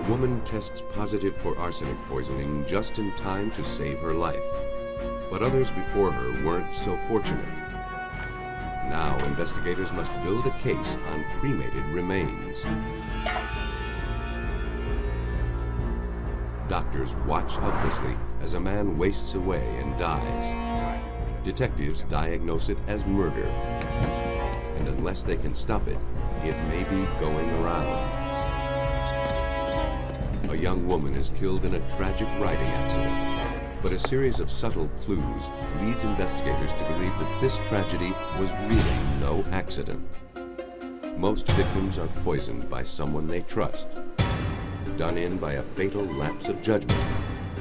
woman tests positive for arsenic poisoning just in time to save her life. But others before her weren't so fortunate. Now investigators must build a case on cremated remains. Doctors watch helplessly as a man wastes away and dies. Detectives diagnose it as murder. And unless they can stop it, it may be going around. A young woman is killed in a tragic riding accident. But a series of subtle clues leads investigators to believe that this tragedy was really no accident. Most victims are poisoned by someone they trust, done in by a fatal lapse of judgment.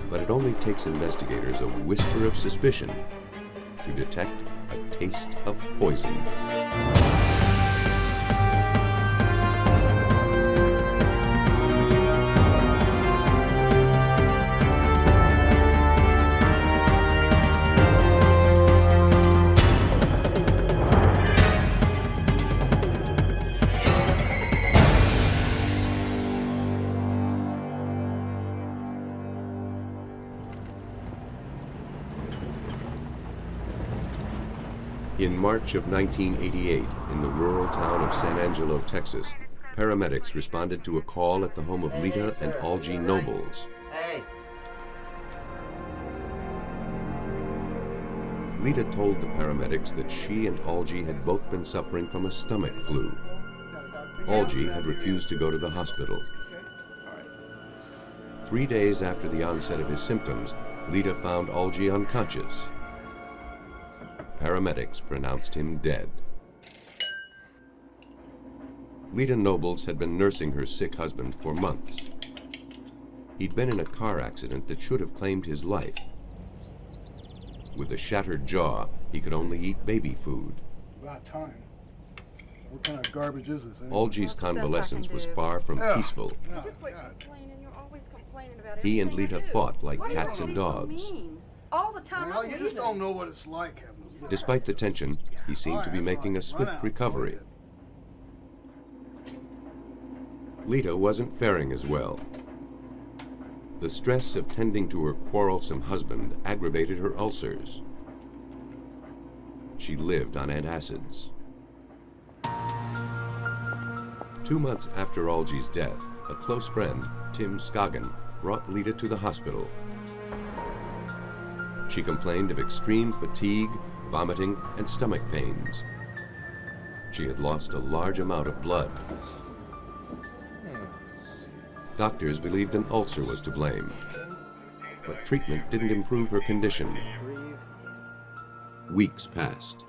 But it only takes investigators a whisper of suspicion to detect a taste of poison. In March of 1988, in the rural town of San Angelo, Texas, paramedics responded to a call at the home of Lita and Algie Nobles. Hey. Lita told the paramedics that she and Algie had both been suffering from a stomach flu. Algie had refused to go to the hospital. 3 days after the onset of his symptoms, Lita found Algie unconscious. Paramedics pronounced him dead. Lita Nobles had been nursing her sick husband for months. He'd been in a car accident that should have claimed his life. With a shattered jaw, he could only eat baby food. About time. What kind of garbage is this? Algie's convalescence was far from peaceful. He and Lita fought like cats and dogs. All the time. Well, you just don't know what it's like having a... Despite the tension, he seemed to be making a swift recovery. Lita wasn't faring as well. The stress of tending to her quarrelsome husband aggravated her ulcers. She lived on antacids. 2 months after Algie's death, a close friend, Tim Scoggin, brought Lita to the hospital. She complained of extreme fatigue, vomiting, and stomach pains. She had lost a large amount of blood. Doctors believed an ulcer was to blame, but treatment didn't improve her condition. Weeks passed.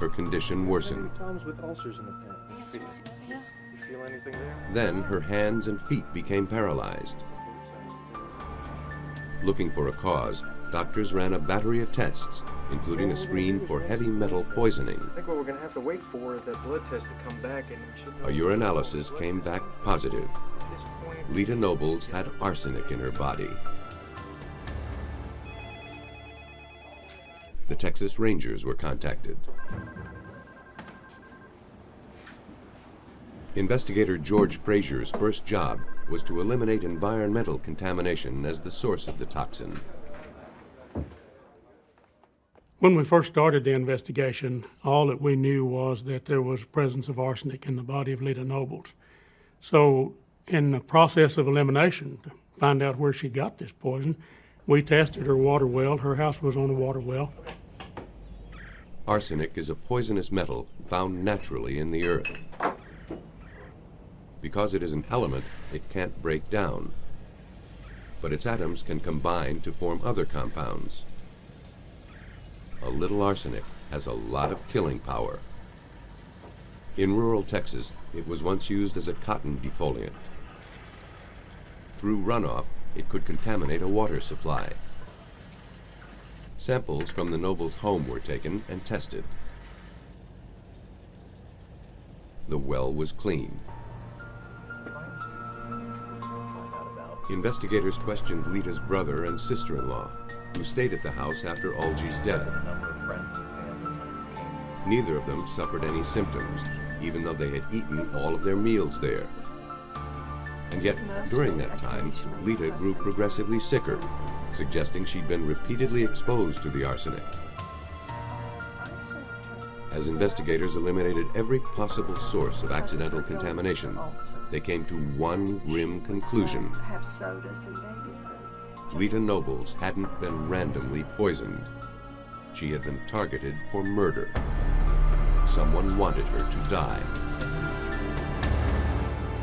Her condition worsened. Problems with ulcers in the past. You feel anything there? Then her hands and feet became paralyzed. Looking for a cause, doctors ran a battery of tests, including a screen for heavy metal poisoning. I think what we're going to have to wait for is that blood test to come back and... A urinalysis came back positive. Lita Nobles had arsenic in her body. The Texas Rangers were contacted. Investigator George Frazier's first job was to eliminate environmental contamination as the source of the toxin. When we first started the investigation, all that we knew was that there was presence of arsenic in the body of Lita Nobles. So in the process of elimination, to find out where she got this poison, we tested her water well. Her house was on a water well. Arsenic is a poisonous metal found naturally in the earth. Because it is an element, it can't break down. But its atoms can combine to form other compounds. A little arsenic has a lot of killing power. In rural Texas, it was once used as a cotton defoliant. Through runoff, it could contaminate a water supply. Samples from the Nobles' home were taken and tested. The well was clean. Investigators questioned Lita's brother and sister-in-law, who stayed at the house after Algie's death. Neither of them suffered any symptoms, even though they had eaten all of their meals there. And yet, during that time, Lita grew progressively sicker, suggesting she'd been repeatedly exposed to the arsenic. As investigators eliminated every possible source of accidental contamination, they came to one grim conclusion. Lita Nobles hadn't been randomly poisoned. She had been targeted for murder. Someone wanted her to die.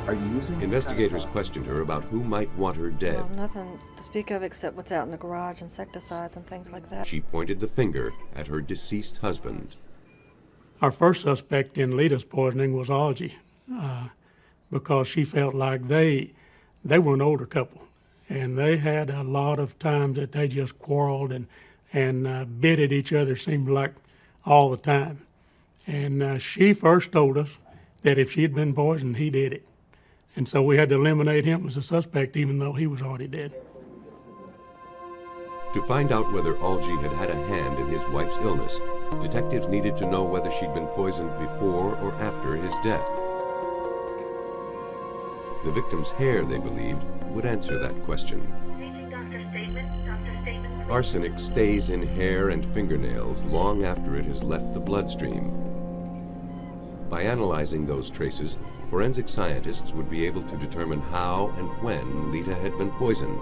Are you using? Investigators questioned her about who might want her dead. Well, nothing to speak of except what's out in the garage, insecticides and things like that. She pointed the finger at her deceased husband. Our first suspect in Lita's poisoning was Algie, because she felt like they were an older couple, and they had a lot of times that they just quarreled and bit at each other, seemed like all the time. And she first told us that if she had been poisoned, he did it. And so we had to eliminate him as a suspect, even though he was already dead. To find out whether Algie had had a hand in his wife's illness, detectives needed to know whether she'd been poisoned before or after his death. The victim's hair, they believed, would answer that question. Arsenic stays in hair and fingernails long after it has left the bloodstream. By analyzing those traces, forensic scientists would be able to determine how and when Lita had been poisoned.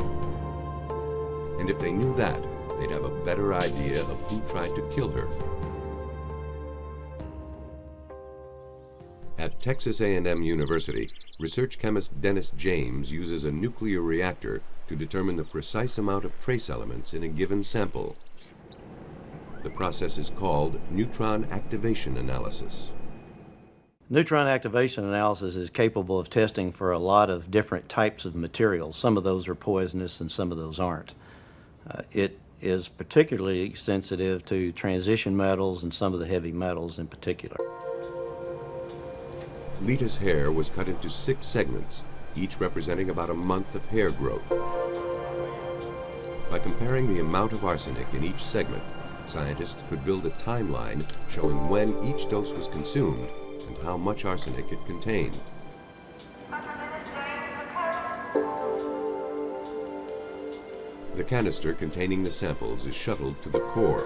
And if they knew that, they'd have a better idea of who tried to kill her. At Texas A&M University, research chemist Dennis James uses a nuclear reactor to determine the precise amount of trace elements in a given sample. The process is called neutron activation analysis. Neutron activation analysis is capable of testing for a lot of different types of materials. Some of those are poisonous and some of those aren't. It is particularly sensitive to transition metals and some of the heavy metals in particular. Lita's hair was cut into 6 segments, each representing about a month of hair growth. By comparing the amount of arsenic in each segment, scientists could build a timeline showing when each dose was consumed and how much arsenic it contained. The canister containing the samples is shuttled to the core.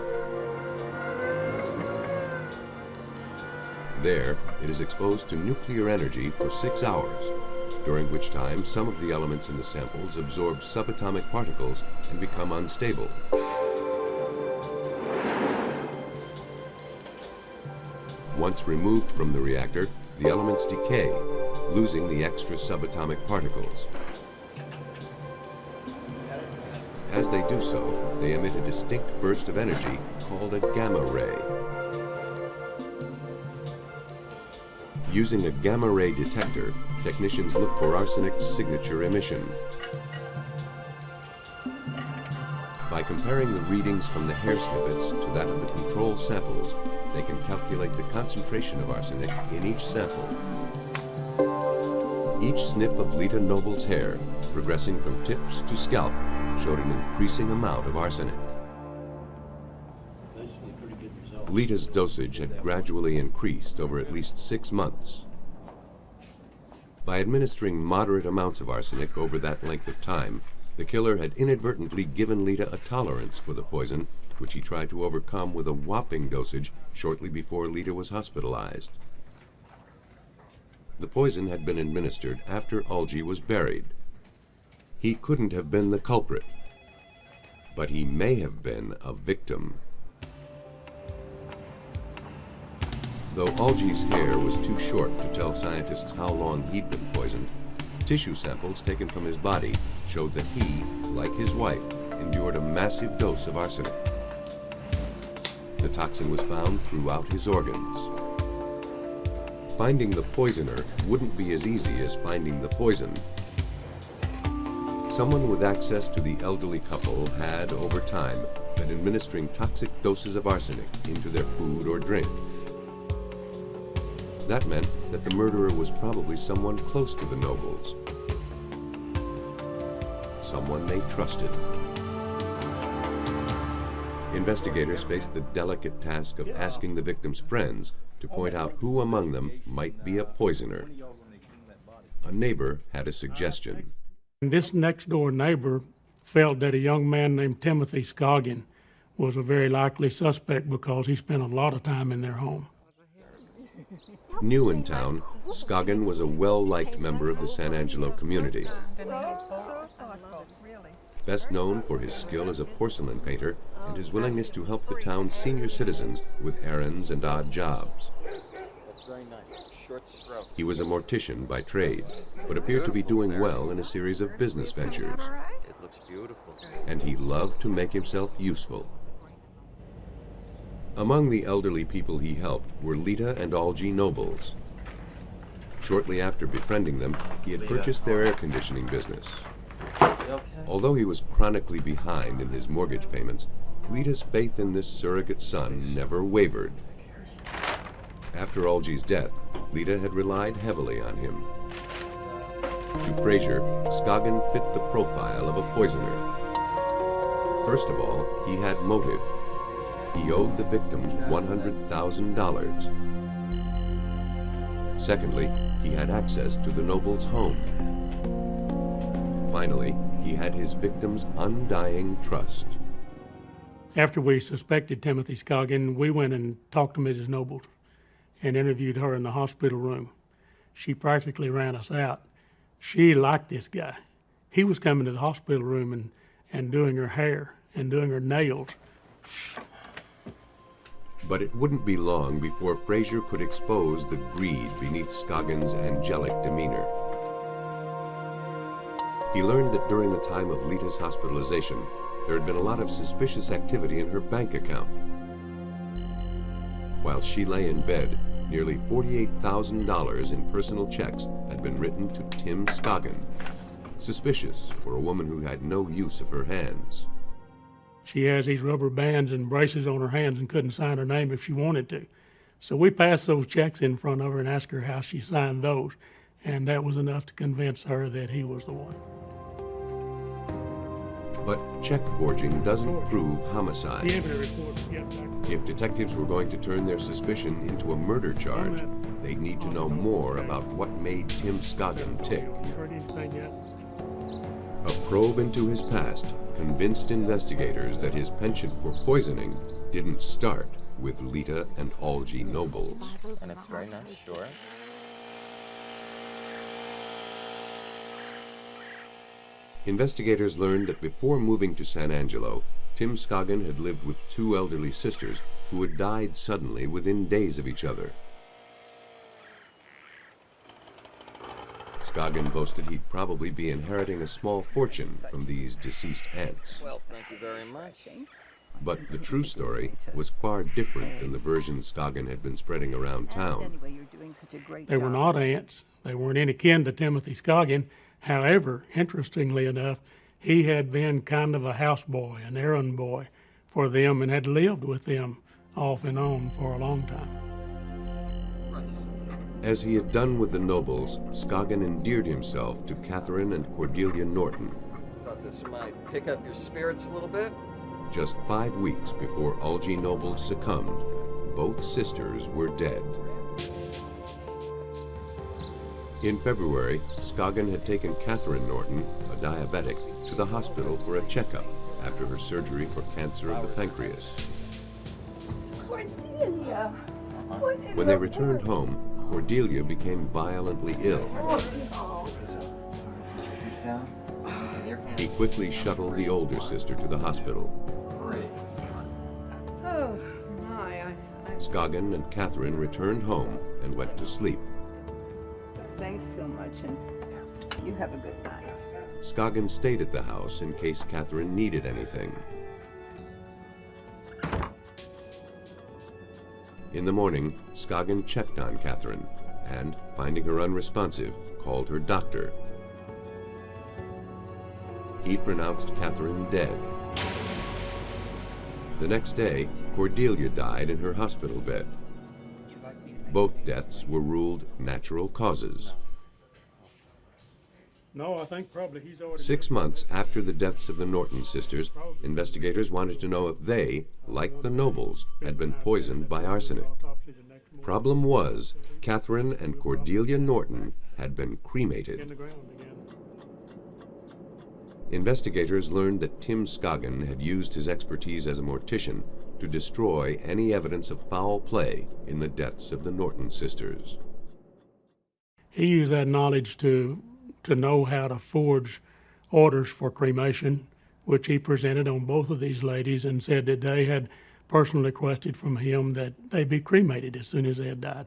There, it is exposed to nuclear energy for 6 hours, during which time some of the elements in the samples absorb subatomic particles and become unstable. Once removed from the reactor, the elements decay, losing the extra subatomic particles. As they do so, they emit a distinct burst of energy called a gamma ray. Using a gamma ray detector, technicians look for arsenic's signature emission. By comparing the readings from the hair snippets to that of the control samples, they can calculate the concentration of arsenic in each sample. Each snip of Lita Noble's hair, progressing from tips to scalp, showed an increasing amount of arsenic. Lita's dosage had gradually increased over at least 6 months. By administering moderate amounts of arsenic over that length of time, the killer had inadvertently given Lita a tolerance for the poison, which he tried to overcome with a whopping dosage shortly before Lita was hospitalized. The poison had been administered after Algie was buried. He couldn't have been the culprit, but he may have been a victim. Though Algie's hair was too short to tell scientists how long he'd been poisoned, tissue samples taken from his body showed that he, like his wife, endured a massive dose of arsenic. The toxin was found throughout his organs. Finding the poisoner wouldn't be as easy as finding the poison. Someone with access to the elderly couple had, over time, been administering toxic doses of arsenic into their food or drink. That meant that the murderer was probably someone close to the Nobles. Someone they trusted. Investigators faced the delicate task of asking the victim's friends to point out who among them might be a poisoner. a neighbor had a suggestion. And this next door neighbor felt that a young man named Timothy Scoggin was a very likely suspect because he spent a lot of time in their home. New in town, Scoggin was a well-liked member of the San Angelo community. Best known for his skill as a porcelain painter and his willingness to help the town's senior citizens with errands and odd jobs. That's very nice. Short stroke. He was a mortician by trade, but appeared to be doing well in a series of business ventures. It looks beautiful. And he loved to make himself useful. Among the elderly people he helped were Lita and Algie Nobles. Shortly after befriending them, he had purchased their air conditioning business. Okay. Although he was chronically behind in his mortgage payments, Lita's faith in this surrogate son never wavered. After Algie's death, Lita had relied heavily on him. To Frazier, Scoggin fit the profile of a poisoner. First of all, he had motive. He owed the victims $100,000. Secondly, he had access to the Nobles' home. Finally, he had his victims' undying trust. After we suspected Timothy Scoggin, we went and talked to Mrs. Nobles and interviewed her in the hospital room. She practically ran us out. She liked this guy. He was coming to the hospital room and doing her hair and doing her nails. But it wouldn't be long before Frazier could expose the greed beneath Scoggin's angelic demeanor. He learned that during the time of Lita's hospitalization, there had been a lot of suspicious activity in her bank account. While she lay in bed, nearly $48,000 in personal checks had been written to Tim Scoggin. Suspicious for a woman who had no use of her hands. She has these rubber bands and braces on her hands and couldn't sign her name if she wanted to. So we passed those checks in front of her and asked her how she signed those. And that was enough to convince her that he was the one. But check forging doesn't prove homicide. If detectives were going to turn their suspicion into a murder charge, they'd need to know more about what made Tim Scoggin tick. A probe into his past convinced investigators that his penchant for poisoning didn't start with Lita and Algie Nobles. And it's very nice, sure. Investigators learned that before moving to San Angelo, Tim Scoggin had lived with two elderly sisters who had died suddenly within days of each other. Scoggin boasted he'd probably be inheriting a small fortune from these deceased aunts. Well, thank you very much. But the true story was far different than the version Scoggin had been spreading around town. They were not aunts. They weren't any kin to Timothy Scoggin. However, interestingly enough, he had been kind of a houseboy, an errand boy for them, and had lived with them off and on for a long time. As he had done with the Nobles, Scoggin endeared himself to Catherine and Cordelia Norton. Thought this might pick up your spirits a little bit. Just 5 weeks before Algie Nobles succumbed, both sisters were dead. In February, Scoggin had taken Catherine Norton, a diabetic, to the hospital for a checkup after her surgery for cancer of the pancreas. Cordelia! When they returned home, Cordelia became violently ill. He quickly shuttled the older sister to the hospital. Oh, my. Scoggin and Catherine returned home and went to sleep. Thanks so much, and you have a good night. Scoggin stayed at the house in case Catherine needed anything. In the morning, Scoggin checked on Catherine and, finding her unresponsive, called her doctor. He pronounced Catherine dead. The next day, Cordelia died in her hospital bed. Both deaths were ruled natural causes. No, I think probably he's already... 6 months after the deaths of the Norton sisters, investigators wanted to know if they, like the Nobles, had been poisoned by arsenic. Problem was, Catherine and Cordelia Norton had been In cremated. the ground again. Investigators learned that Tim Scoggin had used his expertise as a mortician to destroy any evidence of foul play in the deaths of the Norton sisters. He used that knowledge to know how to forge orders for cremation, which he presented on both of these ladies and said that they had personally requested from him that they be cremated as soon as they had died.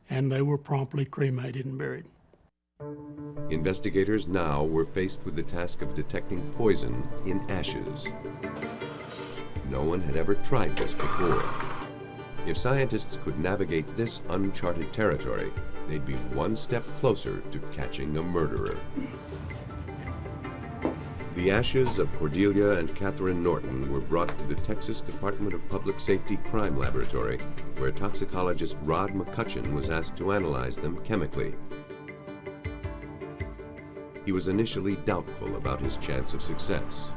And they were promptly cremated and buried. Investigators now were faced with the task of detecting poison in ashes. No one had ever tried this before. If scientists could navigate this uncharted territory, they'd be one step closer to catching a murderer. The ashes of Cordelia and Catherine Norton were brought to the Texas Department of Public Safety Crime Laboratory, where toxicologist Rod McCutcheon was asked to analyze them chemically. He was initially doubtful about his chance of success.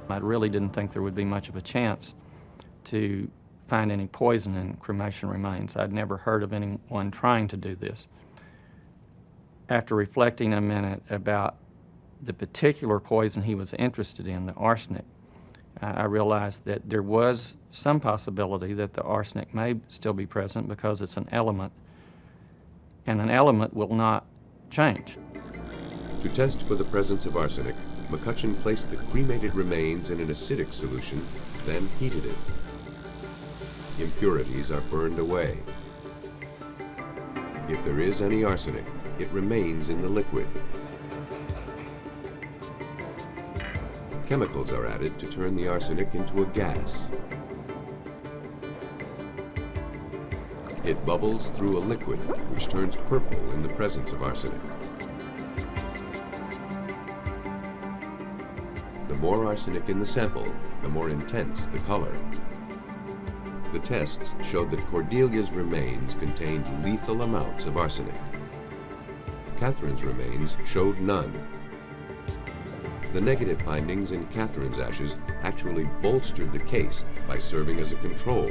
I really didn't think there would be much of a chance to find any poison in cremation remains. I'd never heard of anyone trying to do this. After reflecting a minute about the particular poison he was interested in, the arsenic, I realized that there was some possibility that the arsenic may still be present because it's an element, and an element will not change. To test for the presence of arsenic, McCutcheon placed the cremated remains in an acidic solution, then heated it. Impurities are burned away. If there is any arsenic, it remains in the liquid. Chemicals are added to turn the arsenic into a gas. It bubbles through a liquid, which turns purple in the presence of arsenic. The more arsenic in the sample, the more intense the color. The tests showed that Cordelia's remains contained lethal amounts of arsenic. Catherine's remains showed none. The negative findings in Catherine's ashes actually bolstered the case by serving as a control.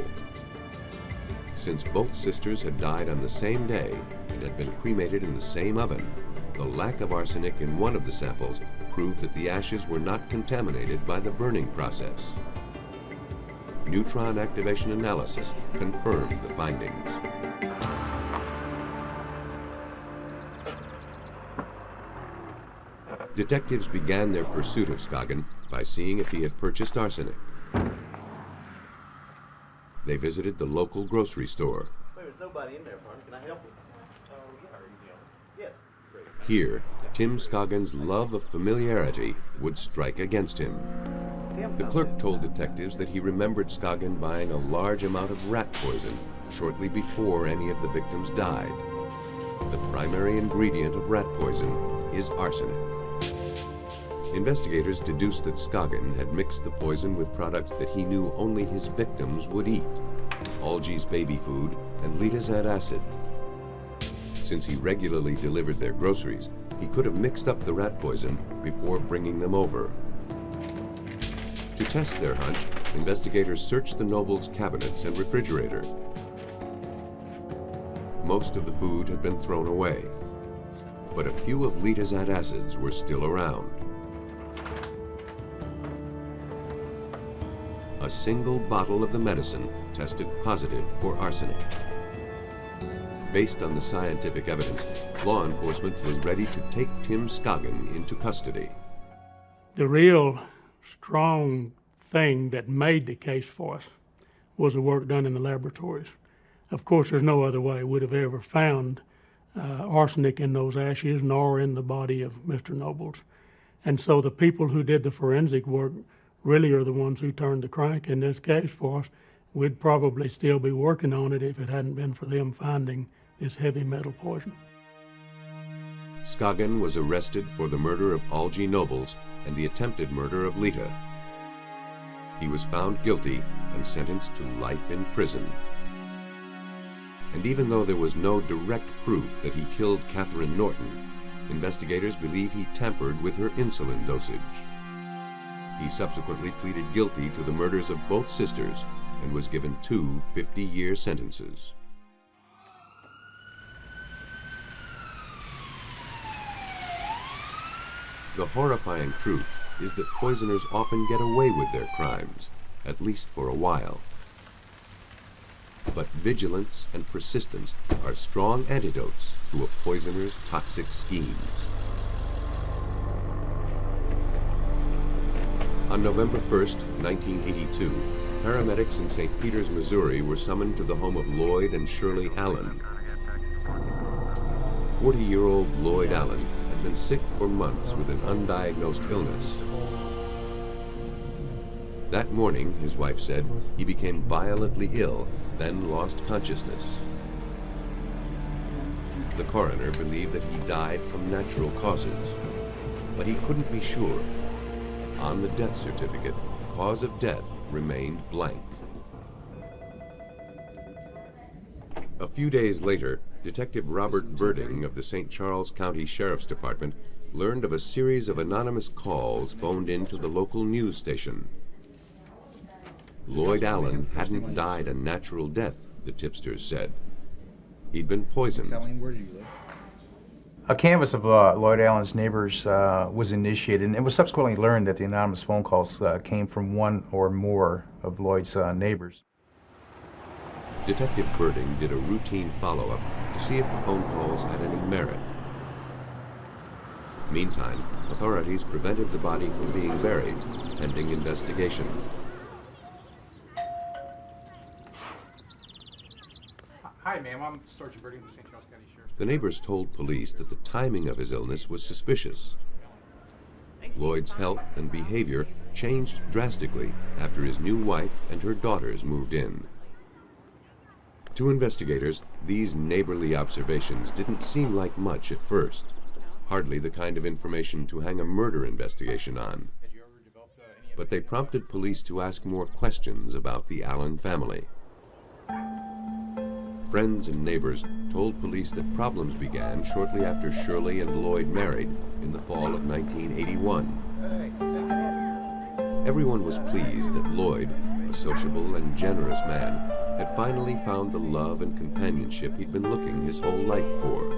Since both sisters had died on the same day and had been cremated in the same oven, the lack of arsenic in one of the samples proved that the ashes were not contaminated by the burning process. Neutron activation analysis confirmed the findings. Detectives began their pursuit of Scoggin by seeing if he had purchased arsenic. They visited the local grocery store. There's nobody in there, Farm. Can I help you? Yes. Here, Tim Scoggin's love of familiarity would strike against him. The clerk told detectives that he remembered Scoggin buying a large amount of rat poison shortly before any of the victims died. The primary ingredient of rat poison is arsenic. Investigators deduced that Scoggin had mixed the poison with products that he knew only his victims would eat: Algie's baby food and Litazat acid. Since he regularly delivered their groceries, he could have mixed up the rat poison before bringing them over. To test their hunch, investigators searched the Nobles' cabinets and refrigerator. Most of the food had been thrown away, but a few of Litazat acids were still around. A single bottle of the medicine tested positive for arsenic. Based on the scientific evidence, law enforcement was ready to take Tim Scoggin into custody. The real strong thing that made the case for us was the work done in the laboratories. Of course, there's no other way we'd have ever found arsenic in those ashes nor in the body of Mr. Nobles. And so the people who did the forensic work really are the ones who turned the crank in this case for us. We'd probably still be working on it if it hadn't been for them finding this heavy metal poison. Scoggin was arrested for the murder of Algie Nobles and the attempted murder of Lita. He was found guilty and sentenced to life in prison. And even though there was no direct proof that he killed Catherine Norton, investigators believe he tampered with her insulin dosage. He subsequently pleaded guilty to the murders of both sisters and was given 2 50-year sentences. The horrifying truth is that poisoners often get away with their crimes, at least for a while. But vigilance and persistence are strong antidotes to a poisoner's toxic schemes. On November 1st, 1982, paramedics in St. Peters, Missouri were summoned to the home of Lloyd and Shirley Allen. 40-year-old Lloyd Allen had been sick for months with an undiagnosed illness. That morning, his wife said, he became violently ill, then lost consciousness. The coroner believed that he died from natural causes, but he couldn't be sure. On the death certificate, cause of death remained blank. A few days later, Detective Robert Birding of the St. Charles County Sheriff's Department learned of a series of anonymous calls phoned into the local news station. Lloyd Allen hadn't died a natural death, the tipsters said. He'd been poisoned. Where do you live? A canvass of Lloyd Allen's neighbors was initiated, and it was subsequently learned that the anonymous phone calls came from one or more of Lloyd's neighbors. Detective Birding did a routine follow-up to see if the phone calls had any merit. Meantime, authorities prevented the body from being buried, pending investigation. Hi, ma'am. I'm Sergeant Birding of the St. Charles County Sheriff's. The neighbors told police that the timing of his illness was suspicious. Lloyd's health and behavior changed drastically after his new wife and her daughters moved in. To investigators, these neighborly observations didn't seem like much at first, hardly the kind of information to hang a murder investigation on. But they prompted police to ask more questions about the Allen family. Friends and neighbors told police that problems began shortly after Shirley and Lloyd married in the fall of 1981. Everyone was pleased that Lloyd, a sociable and generous man, had finally found the love and companionship he'd been looking his whole life for.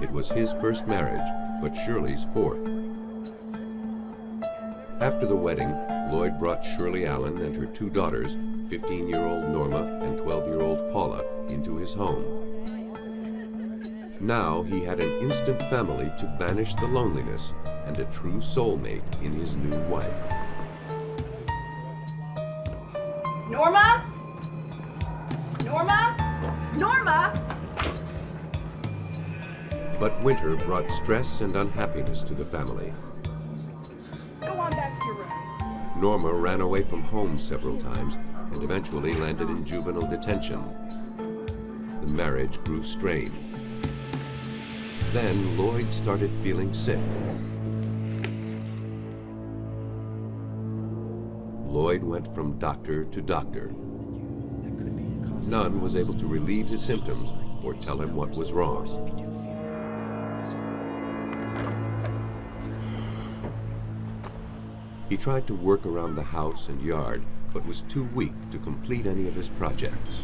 It was his first marriage, but Shirley's fourth. After the wedding, Lloyd brought Shirley Allen and her two daughters, 15-year-old Norma and 12-year-old Paula, into his home. Now he had an instant family to banish the loneliness and a true soulmate in his new wife. Norma? Norma? Norma? But winter brought stress and unhappiness to the family. Go on back to your room. Norma ran away from home several times and eventually landed in juvenile detention. The marriage grew strained. Then Lloyd started feeling sick. Lloyd went from doctor to doctor. None was able to relieve his symptoms or tell him what was wrong. He tried to work around the house and yard, but was too weak to complete any of his projects.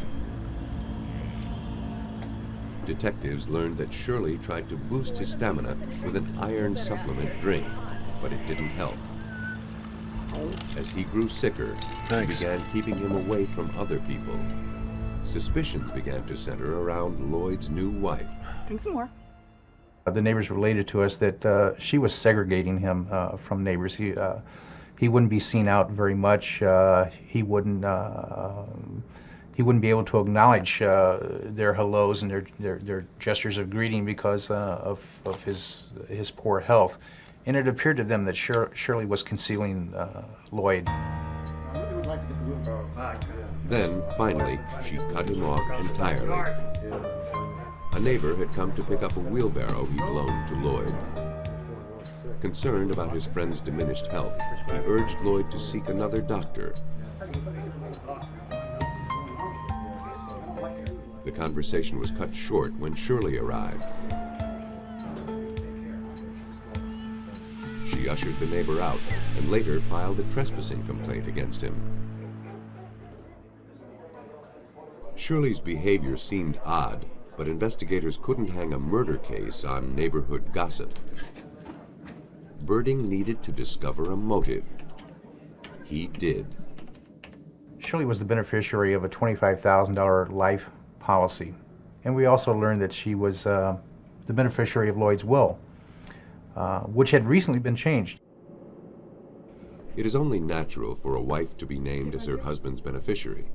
Detectives learned that Shirley tried to boost his stamina with an iron supplement drink, but it didn't help. As he grew sicker, he began keeping him away from other people. Suspicions began to center around Lloyd's new wife. Drink some more. The neighbors related to us that she was segregating him from neighbors. He wouldn't be seen out very much. He wouldn't be able to acknowledge their hellos and their gestures of greeting because of his poor health. And it appeared to them that Shirley was concealing Lloyd. Then, finally, she cut him off entirely. A neighbor had come to pick up a wheelbarrow he'd loaned to Lloyd. Concerned about his friend's diminished health, he urged Lloyd to seek another doctor. The conversation was cut short when Shirley arrived. She ushered the neighbor out and later filed a trespassing complaint against him. Shirley's behavior seemed odd, but investigators couldn't hang a murder case on neighborhood gossip. Birding needed to discover a motive. He did. Shirley was the beneficiary of a $25,000 life policy. And we also learned that she was the beneficiary of Lloyd's will, which had recently been changed. It is only natural for a wife to be named as her husband's beneficiary.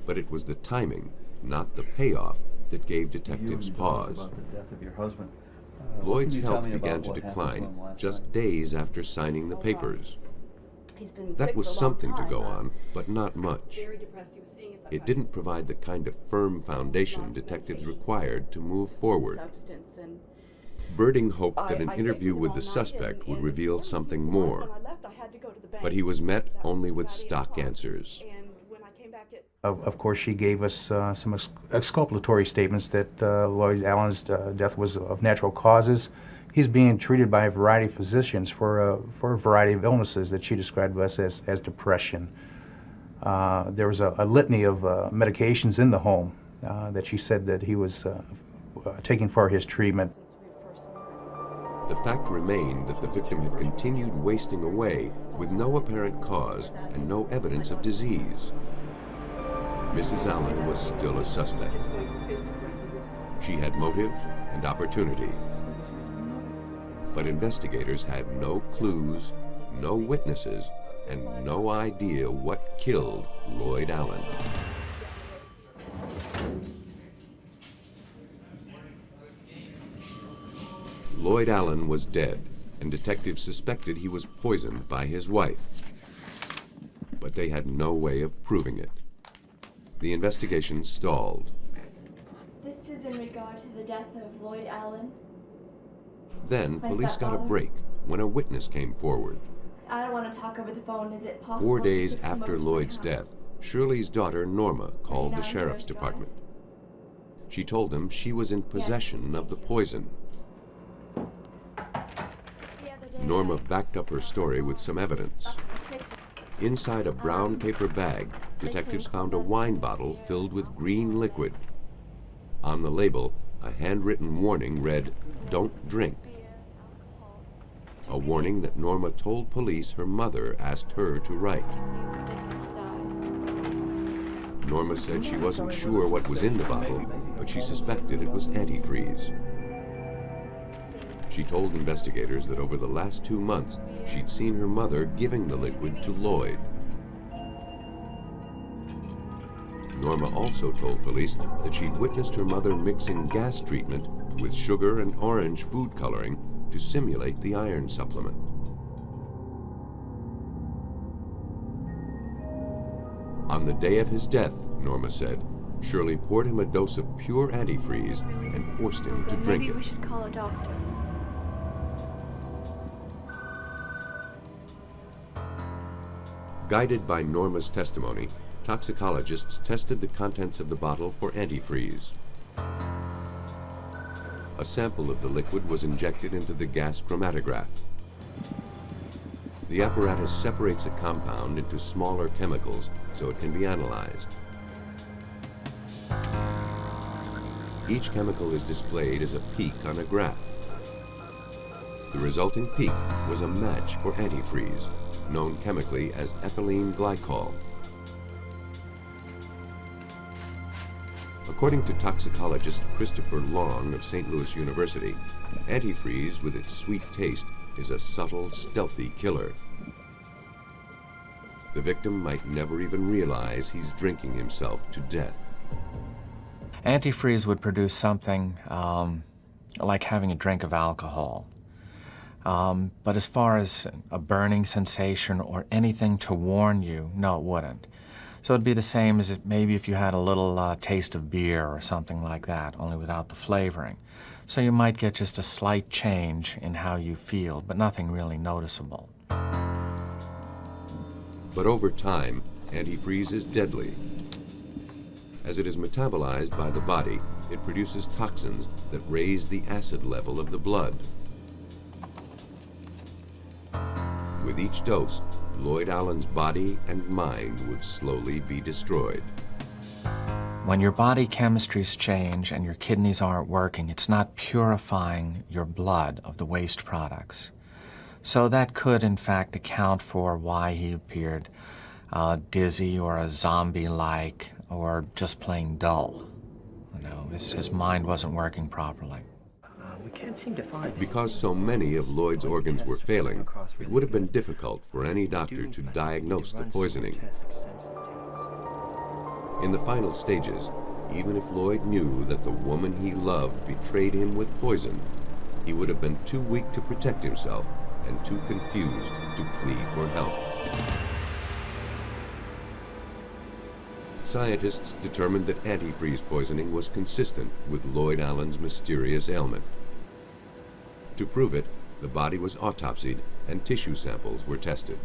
But it was the timing, not the payoff, that gave detectives pause. Lloyd's health began to decline just days after signing the papers. That was something to go on, but not much. It didn't provide the kind of firm foundation detectives required to move forward. Birding hoped that an interview with the suspect would reveal something more, but he was met only with stock answers. Of course, she gave us some exculpatory statements that Lloyd Allen's death was of natural causes. He's being treated by a variety of physicians for a variety of illnesses that she described to us as depression. There was a litany of medications in the home that she said that he was taking for his treatment. The fact remained that the victim had continued wasting away with no apparent cause and no evidence of disease. Mrs. Allen was still a suspect. She had motive and opportunity. But investigators had no clues, no witnesses, and no idea what killed Lloyd Allen. Lloyd Allen was dead, and detectives suspected he was poisoned by his wife. But they had no way of proving it. The investigation stalled. This is in regard to the death of Lloyd Allen. Then police got a break when a witness came forward. I don't want to talk over the phone. Is it possible? 4 days to just come after over to my Lloyd's house? death, Shirley's daughter Norma called the 39 sheriff's North Drive. department. She told them she was in possession of the poison. The other day Norma backed up her story with some evidence. Inside a brown paper bag, detectives found a wine bottle filled with green liquid. On the label, a handwritten warning read, "Don't drink." A warning that Norma told police her mother asked her to write. Norma said she wasn't sure what was in the bottle, but she suspected it was antifreeze. She told investigators that over the last 2 months, she'd seen her mother giving the liquid to Lloyd. Norma also told police that she'd witnessed her mother mixing gas treatment with sugar and orange food coloring to simulate the iron supplement. On the day of his death, Norma said, Shirley poured him a dose of pure antifreeze and forced him to drink Maybe we it. should call a doctor. Guided by Norma's testimony, toxicologists tested the contents of the bottle for antifreeze. A sample of the liquid was injected into the gas chromatograph. The apparatus separates a compound into smaller chemicals so it can be analyzed. Each chemical is displayed as a peak on a graph. The resulting peak was a match for antifreeze, known chemically as ethylene glycol. According to toxicologist Christopher Long of St. Louis University, antifreeze with its sweet taste is a subtle, stealthy killer. The victim might never even realize he's drinking himself to death. Antifreeze would produce something like having a drink of alcohol. But as far as a burning sensation or anything to warn you, no, it wouldn't. So it'd be the same as maybe if you had a little taste of beer or something like that, only without the flavoring. So you might get just a slight change in how you feel, but nothing really noticeable. But over time, antifreeze is deadly. As it is metabolized by the body, it produces toxins that raise the acid level of the blood. With each dose, Lloyd Allen's body and mind would slowly be destroyed. When your body chemistries change and your kidneys aren't working, it's not purifying your blood of the waste products. So that could, in fact, account for why he appeared dizzy or a zombie-like or just plain dull. You know, his mind wasn't working properly. We can't seem to find Because so many of Lloyd's organs were failing, it would have been difficult for any doctor to diagnose the poisoning. In the final stages, even if Lloyd knew that the woman he loved betrayed him with poison, he would have been too weak to protect himself and too confused to plea for help. Scientists determined that antifreeze poisoning was consistent with Lloyd Allen's mysterious ailment. To prove it, the body was autopsied and tissue samples were tested.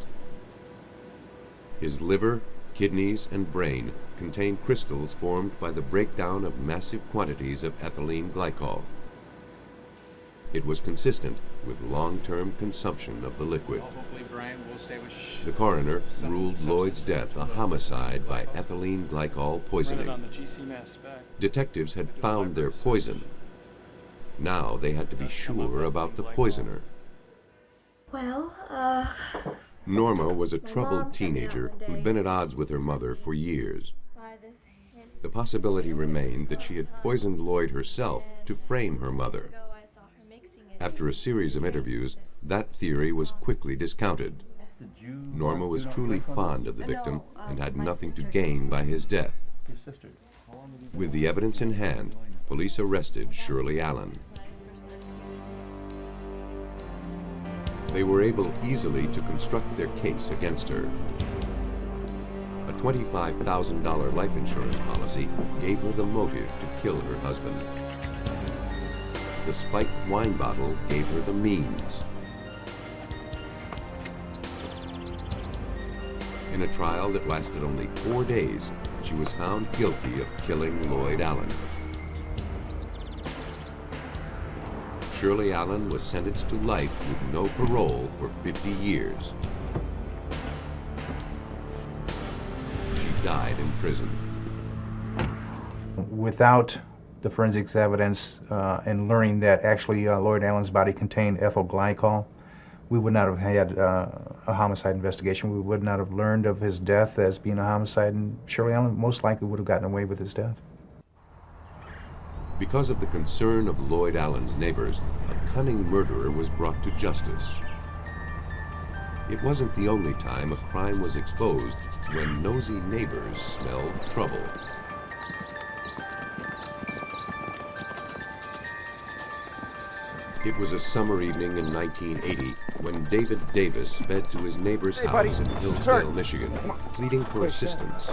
His liver, kidneys, and brain contained crystals formed by the breakdown of massive quantities of ethylene glycol. It was consistent with long-term consumption of the liquid. The coroner ruled Lloyd's death a homicide by ethylene glycol poisoning. Detectives had found their poison. Now they had to be sure about the poisoner. Well, Norma was a troubled teenager who'd been at odds with her mother for years. The possibility remained that she had poisoned Lloyd herself to frame her mother. After a series of interviews, that theory was quickly discounted. Norma was truly fond of the victim and had nothing to gain by his death. With the evidence in hand, police arrested Shirley Allen. They were able easily to construct their case against her. A $25,000 life insurance policy gave her the motive to kill her husband. The spiked wine bottle gave her the means. In a trial that lasted only 4 days, she was found guilty of killing Lloyd Allen. Shirley Allen was sentenced to life with no parole for 50 years. She died in prison. Without the forensics evidence and learning that actually Lloyd Allen's body contained ethyl glycol, we would not have had a homicide investigation. We would not have learned of his death as being a homicide, and Shirley Allen most likely would have gotten away with his death. Because of the concern of Lloyd Allen's neighbors, a cunning murderer was brought to justice. It wasn't the only time a crime was exposed when nosy neighbors smelled trouble. It was a summer evening in 1980 when David Davis sped to his neighbor's house in Hillsdale, Michigan, pleading for assistance.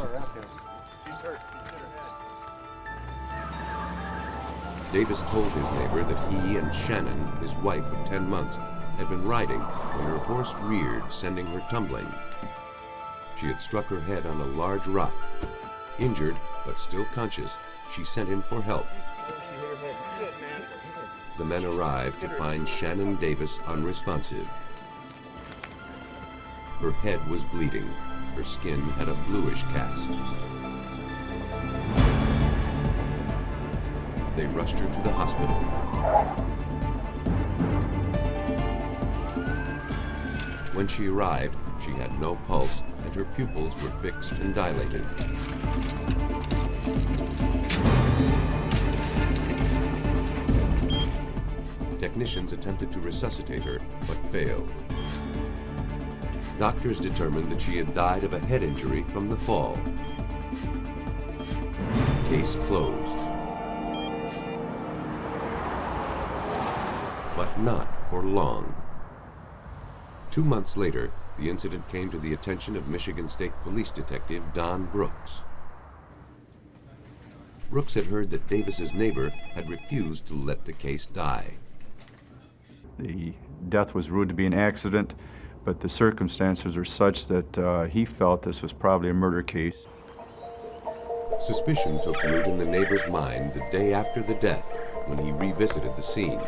Davis told his neighbor that he and Shannon, his wife of 10 months, had been riding when her horse reared, sending her tumbling. She had struck her head on a large rock. Injured, but still conscious, she sent him for help. The men arrived to find Shannon Davis unresponsive. Her head was bleeding. Her skin had a bluish cast. They rushed her to the hospital. When she arrived, she had no pulse and her pupils were fixed and dilated. Technicians attempted to resuscitate her, but failed. Doctors determined that she had died of a head injury from the fall. Case closed. But not for long. 2 months later, the incident came to the attention of Michigan State Police Detective Don Brooks. Brooks had heard that Davis's neighbor had refused to let the case die. The death was ruled to be an accident, but the circumstances are such that he felt this was probably a murder case. Suspicion took root in the neighbor's mind the day after the death, when he revisited the scene.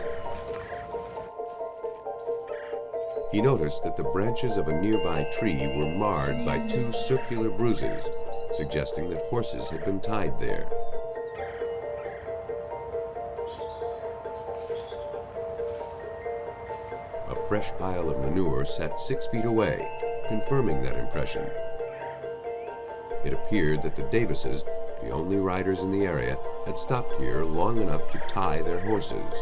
He noticed that the branches of a nearby tree were marred by 2 circular bruises, suggesting that horses had been tied there. A fresh pile of manure sat 6 feet away, confirming that impression. It appeared that the Davises, the only riders in the area, had stopped here long enough to tie their horses.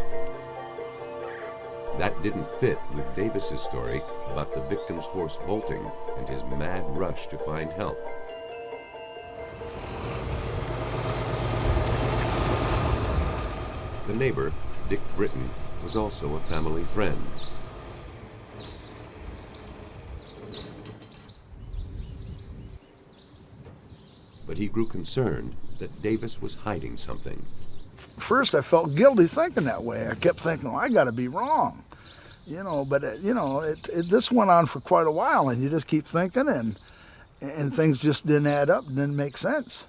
That didn't fit with Davis's story about the victim's horse bolting and his mad rush to find help. The neighbor, Dick Britton, was also a family friend. But he grew concerned that Davis was hiding something. First, I felt guilty thinking that way. I kept thinking, well, I got to be wrong, but this went on for quite a while, and you just keep thinking, and things just didn't add up, didn't make sense.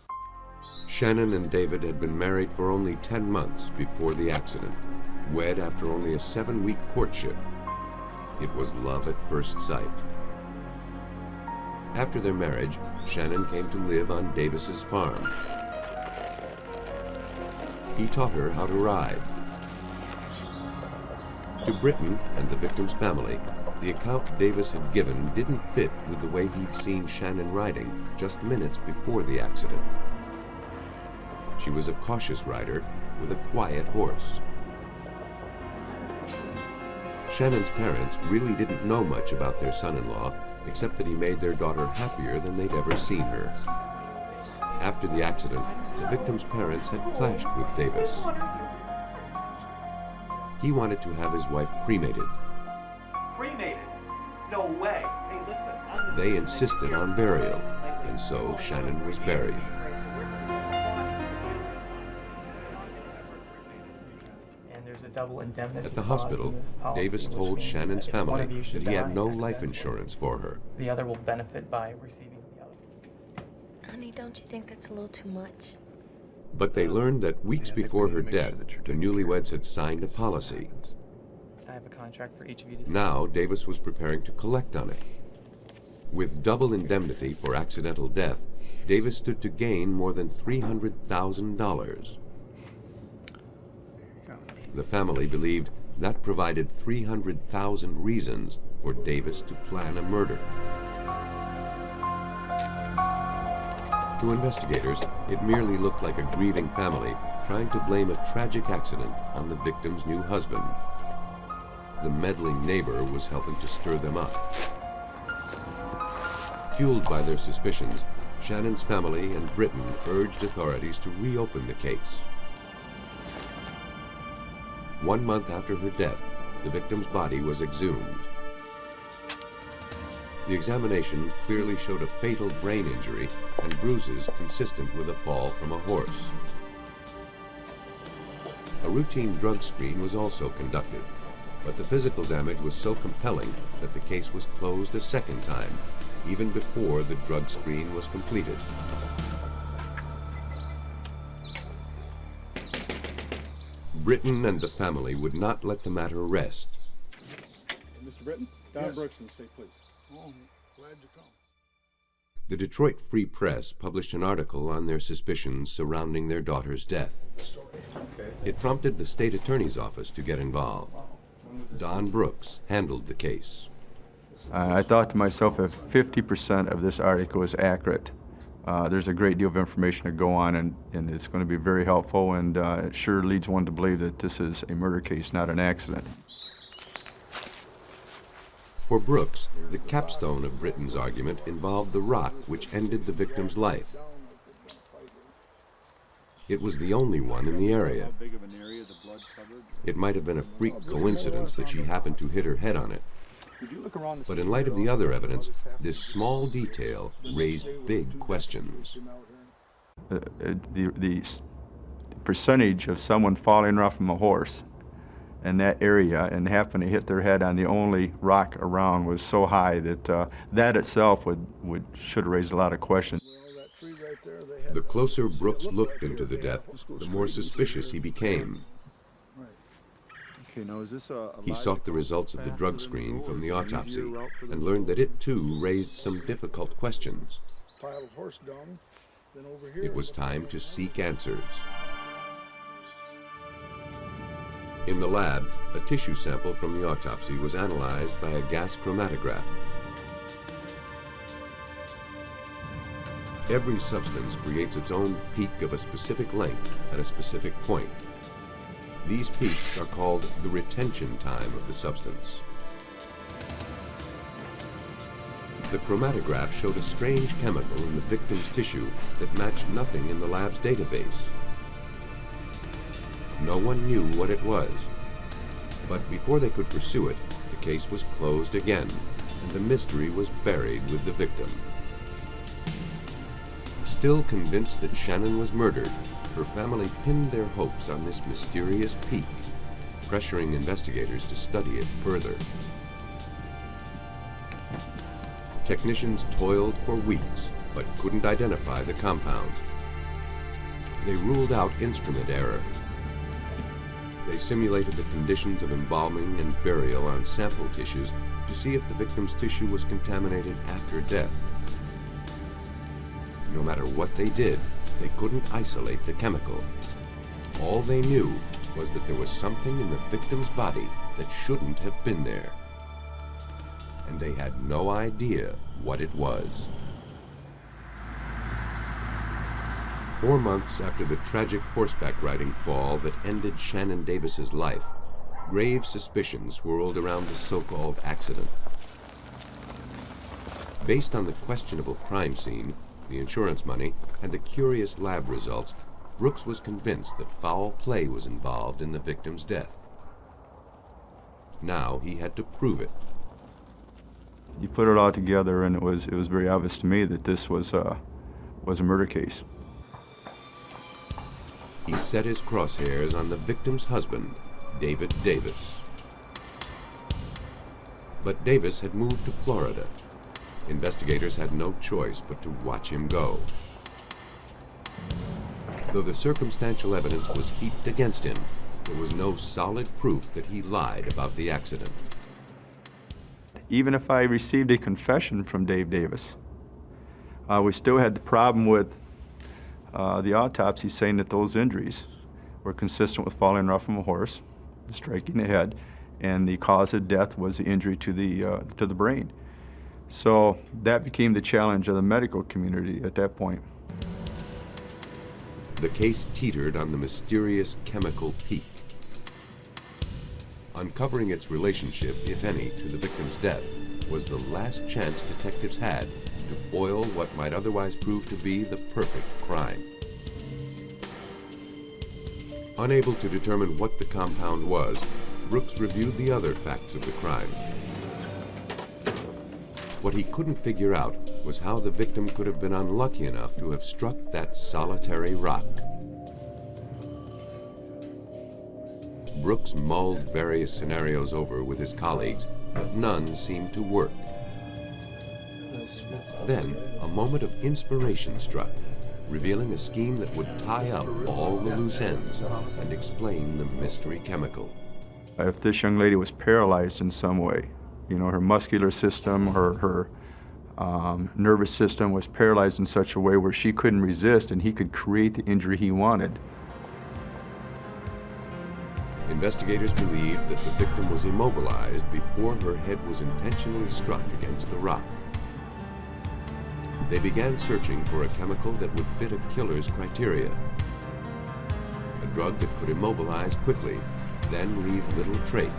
Shannon and David had been married for only 10 months before the accident, wed after only a 7-week courtship. It was love at first sight. After their marriage, Shannon came to live on Davis's farm. He taught her how to ride. To Britton and the victim's family, the account Davis had given didn't fit with the way he'd seen Shannon riding just minutes before the accident. She was a cautious rider with a quiet horse. Shannon's parents really didn't know much about their son-in-law, except that he made their daughter happier than they'd ever seen her. After the accident, the victim's parents had clashed with Davis. He wanted to have his wife cremated. Cremated? No way. Hey, listen. They insisted on burial, and so Shannon was buried. Double indemnity. At the hospital, Davis told Shannon's family that he had no life insurance for her. The other will benefit by receiving the other. Honey, don't you think that's a little too much? But they learned that weeks before her death, the newlyweds had signed a policy. I have a contract for each of you to Now, Davis was preparing to collect on it. With double indemnity for accidental death, Davis stood to gain more than $300,000. The family believed that provided 300,000 reasons for Davis to plan a murder. To investigators, it merely looked like a grieving family trying to blame a tragic accident on the victim's new husband. The meddling neighbor was helping to stir them up. Fueled by their suspicions, Shannon's family and Britton urged authorities to reopen the case. 1 month after her death, the victim's body was exhumed. The examination clearly showed a fatal brain injury and bruises consistent with a fall from a horse. A routine drug screen was also conducted, but the physical damage was so compelling that the case was closed a second time, even before the drug screen was completed. Britton and the family would not let the matter rest. Mr. Britton, Don Brooks in the state police. Oh, glad you come. The Detroit Free Press published an article on their suspicions surrounding their daughter's death. It prompted the state attorney's office to get involved. Don Brooks handled the case. I thought to myself, if 50% of this article is accurate, there's a great deal of information to go on, and it's going to be very helpful, and it sure leads one to believe that this is a murder case, not an accident. For Brooks, the capstone of Britton's argument involved the rock which ended the victim's life. It was the only one in the area. It might have been a freak coincidence that she happened to hit her head on it. But in light of the other evidence, this small detail raised big questions. The percentage of someone falling off from a horse in that area and happen to hit their head on the only rock around was so high that that itself should raise a lot of questions. The closer Brooks looked into the death, the more suspicious he became. He sought the results of the drug screen from the autopsy and learned that it too raised some difficult questions. It was time to seek answers. In the lab, a tissue sample from the autopsy was analyzed by a gas chromatograph. Every substance creates its own peak of a specific length at a specific point. These peaks are called the retention time of the substance. The chromatograph showed a strange chemical in the victim's tissue that matched nothing in the lab's database. No one knew what it was, but before they could pursue it, the case was closed again, and the mystery was buried with the victim. Still convinced that Shannon was murdered, her family pinned their hopes on this mysterious peak, pressuring investigators to study it further. Technicians toiled for weeks, but couldn't identify the compound. They ruled out instrument error. They simulated the conditions of embalming and burial on sample tissues to see if the victim's tissue was contaminated after death. No matter what they did, they couldn't isolate the chemical. All they knew was that there was something in the victim's body that shouldn't have been there. And they had no idea what it was. 4 months after the tragic horseback riding fall that ended Shannon Davis's life, grave suspicions swirled around the so-called accident. Based on the questionable crime scene, the insurance money, and the curious lab results, Brooks was convinced that foul play was involved in the victim's death. Now he had to prove it. You put it all together, and it was very obvious to me that this was a murder case. He set his crosshairs on the victim's husband, David Davis. But Davis had moved to Florida. Investigators had no choice but to watch him go. Though the circumstantial evidence was heaped against him, there was no solid proof that he lied about the accident. Even if I received a confession from Dave Davis, we still had the problem with the autopsy saying that those injuries were consistent with falling off from a horse, striking the head, and the cause of death was the injury to the brain. So that became the challenge of the medical community at that point. The case teetered on the mysterious chemical peak. Uncovering its relationship, if any, to the victim's death was the last chance detectives had to foil what might otherwise prove to be the perfect crime. Unable to determine what the compound was, Brooks reviewed the other facts of the crime. What he couldn't figure out was how the victim could have been unlucky enough to have struck that solitary rock. Brooks mulled various scenarios over with his colleagues, but none seemed to work. Then, a moment of inspiration struck, revealing a scheme that would tie up all the loose ends and explain the mystery chemical. If this young lady was paralyzed in some way, you know, her muscular system, her nervous system was paralyzed in such a way where she couldn't resist and he could create the injury he wanted. Investigators believed that the victim was immobilized before her head was intentionally struck against the rock. They began searching for a chemical that would fit a killer's criteria. A drug that could immobilize quickly, then leave little trace.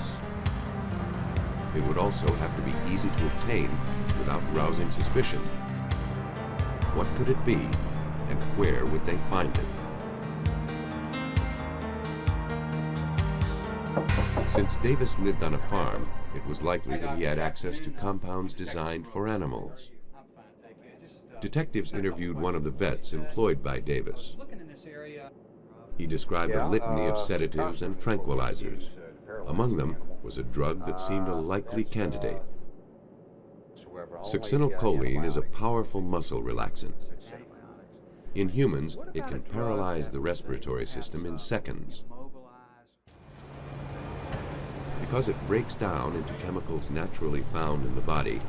It would also have to be easy to obtain without rousing suspicion. What could it be, and where would they find it? Since Davis lived on a farm, it was likely that he had access to compounds designed for animals. Detectives interviewed one of the vets employed by Davis. He described a litany of sedatives and tranquilizers. Among them was a drug that seemed a likely candidate. Succinylcholine is a powerful muscle relaxant. In humans, it can paralyze the respiratory system in seconds. Because it breaks down into chemicals naturally found in the body,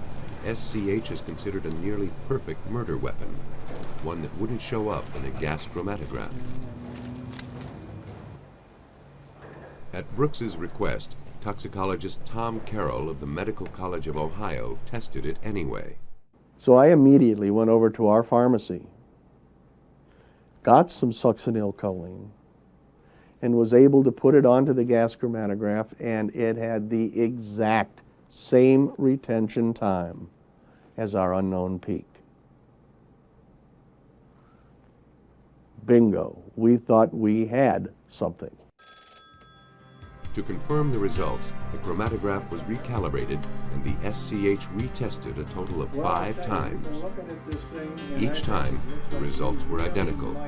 SCH is considered a nearly perfect murder weapon, one that wouldn't show up in a gas chromatograph. At Brooks's request, toxicologist Tom Carroll of the Medical College of Ohio tested it anyway. So I immediately went over to our pharmacy, got some succinylcholine, and was able to put it onto the gas chromatograph, and it had the exact same retention time as our unknown peak. Bingo. We thought we had something. To confirm the results, the chromatograph was recalibrated and the SCH retested a total of 5 times. Each time, the results were identical.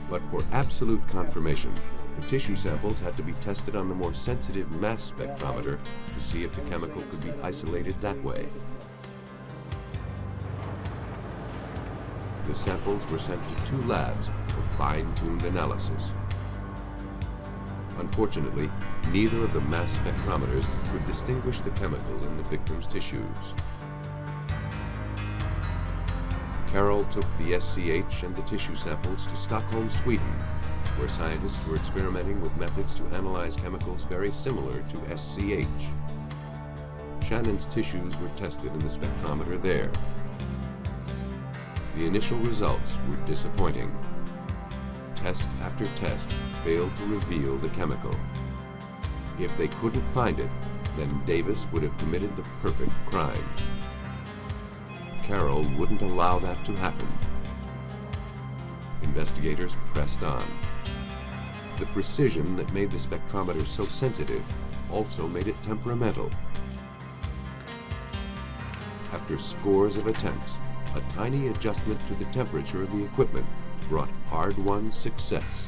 But for absolute confirmation, the tissue samples had to be tested on the more sensitive mass spectrometer to see if the chemical could be isolated that way. The samples were sent to 2 labs for fine-tuned analysis. Unfortunately, neither of the mass spectrometers could distinguish the chemical in the victim's tissues. Carroll took the SCH and the tissue samples to Stockholm, Sweden, where scientists were experimenting with methods to analyze chemicals very similar to SCH. Shannon's tissues were tested in the spectrometer there. The initial results were disappointing. Test after test failed to reveal the chemical. If they couldn't find it, then Davis would have committed the perfect crime. Carroll wouldn't allow that to happen. Investigators pressed on. The precision that made the spectrometer so sensitive also made it temperamental. After scores of attempts, a tiny adjustment to the temperature of the equipment brought hard-won success.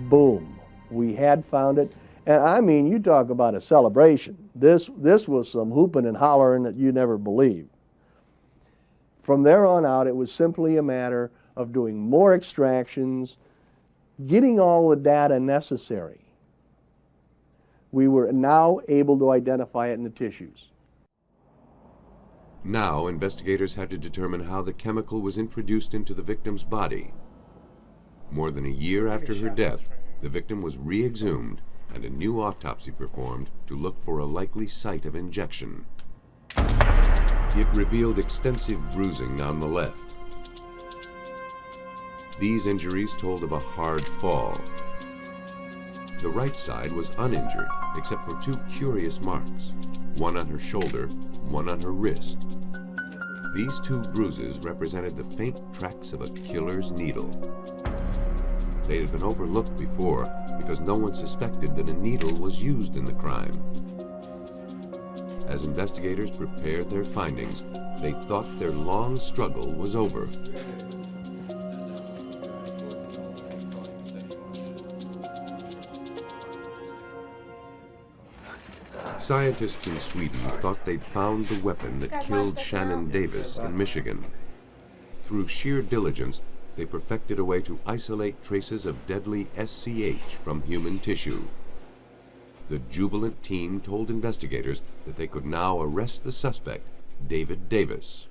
Boom. We had found it. And I mean, you talk about a celebration. This was some hooping and hollering that you never believed. From there on out, it was simply a matter of doing more extractions, getting all the data necessary. We were now able to identify it in the tissues. Now, investigators had to determine how the chemical was introduced into the victim's body. More than a year after her death, the victim was re-exhumed and a new autopsy performed to look for a likely site of injection. It revealed extensive bruising on the left. These injuries told of a hard fall. The right side was uninjured, except for 2 curious marks, one on her shoulder, one on her wrist. These 2 bruises represented the faint tracks of a killer's needle. They had been overlooked before because no one suspected that a needle was used in the crime. As investigators prepared their findings, they thought their long struggle was over. Scientists in Sweden thought they'd found the weapon that killed Shannon Davis in Michigan. Through sheer diligence, they perfected a way to isolate traces of deadly SCH from human tissue. The jubilant team told investigators that they could now arrest the suspect, David Davis.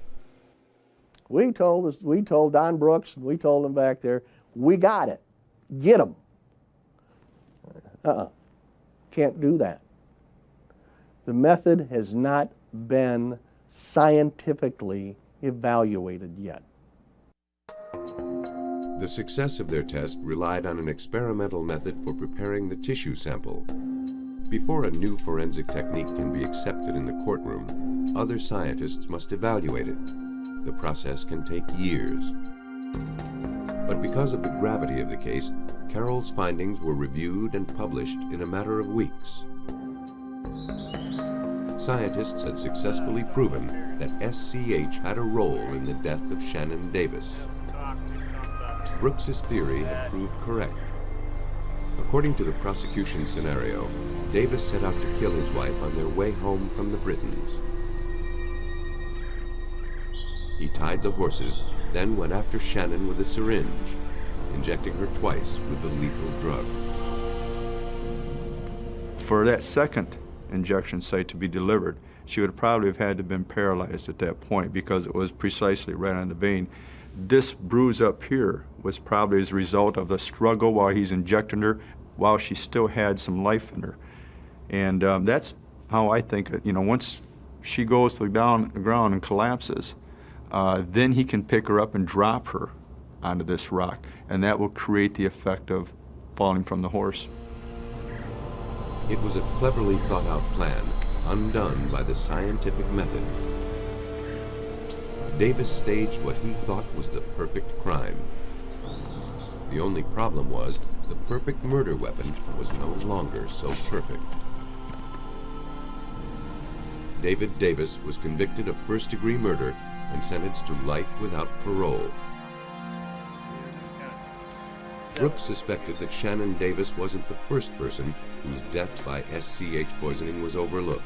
We told Don Brooks, we told him back there, we got it. Get him. Can't do that. The method has not been scientifically evaluated yet. The success of their test relied on an experimental method for preparing the tissue sample. Before a new forensic technique can be accepted in the courtroom, other scientists must evaluate it. The process can take years. But because of the gravity of the case, Carroll's findings were reviewed and published in a matter of weeks. Scientists had successfully proven that SCH had a role in the death of Shannon Davis. Brooks's theory had proved correct. According to the prosecution scenario, Davis set out to kill his wife on their way home from the Britons. He tied the horses, then went after Shannon with a syringe, injecting her twice with the lethal drug. For that second injection site to be delivered, she would probably have had to have been paralyzed at that point because it was precisely right on the vein this bruise up here was probably as a result of the struggle while he's injecting her, while she still had some life in her. And that's how I think it. You know, once she goes to the ground and collapses, then he can pick her up and drop her onto this rock, and that will create the effect of falling from the horse. It was a cleverly thought out plan, undone by the scientific method. Davis staged what he thought was the perfect crime. The only problem was the perfect murder weapon was no longer so perfect. David Davis was convicted of first-degree murder and sentenced to life without parole. Brooks suspected that Shannon Davis wasn't the first person whose death by SCH poisoning was overlooked.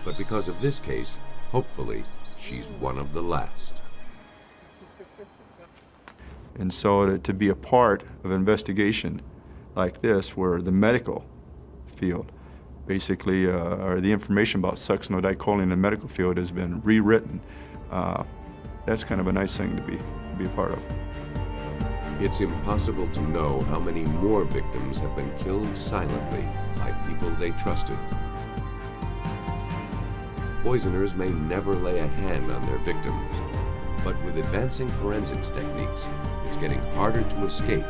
But because of this case, hopefully, she's one of the last. And so to be a part of an investigation like this, where the medical field, basically, or the information about succinylcholine in the medical field has been rewritten, that's kind of a nice thing to be a part of. It's impossible to know how many more victims have been killed silently by people they trusted. Poisoners may never lay a hand on their victims, but with advancing forensics techniques, it's getting harder to escape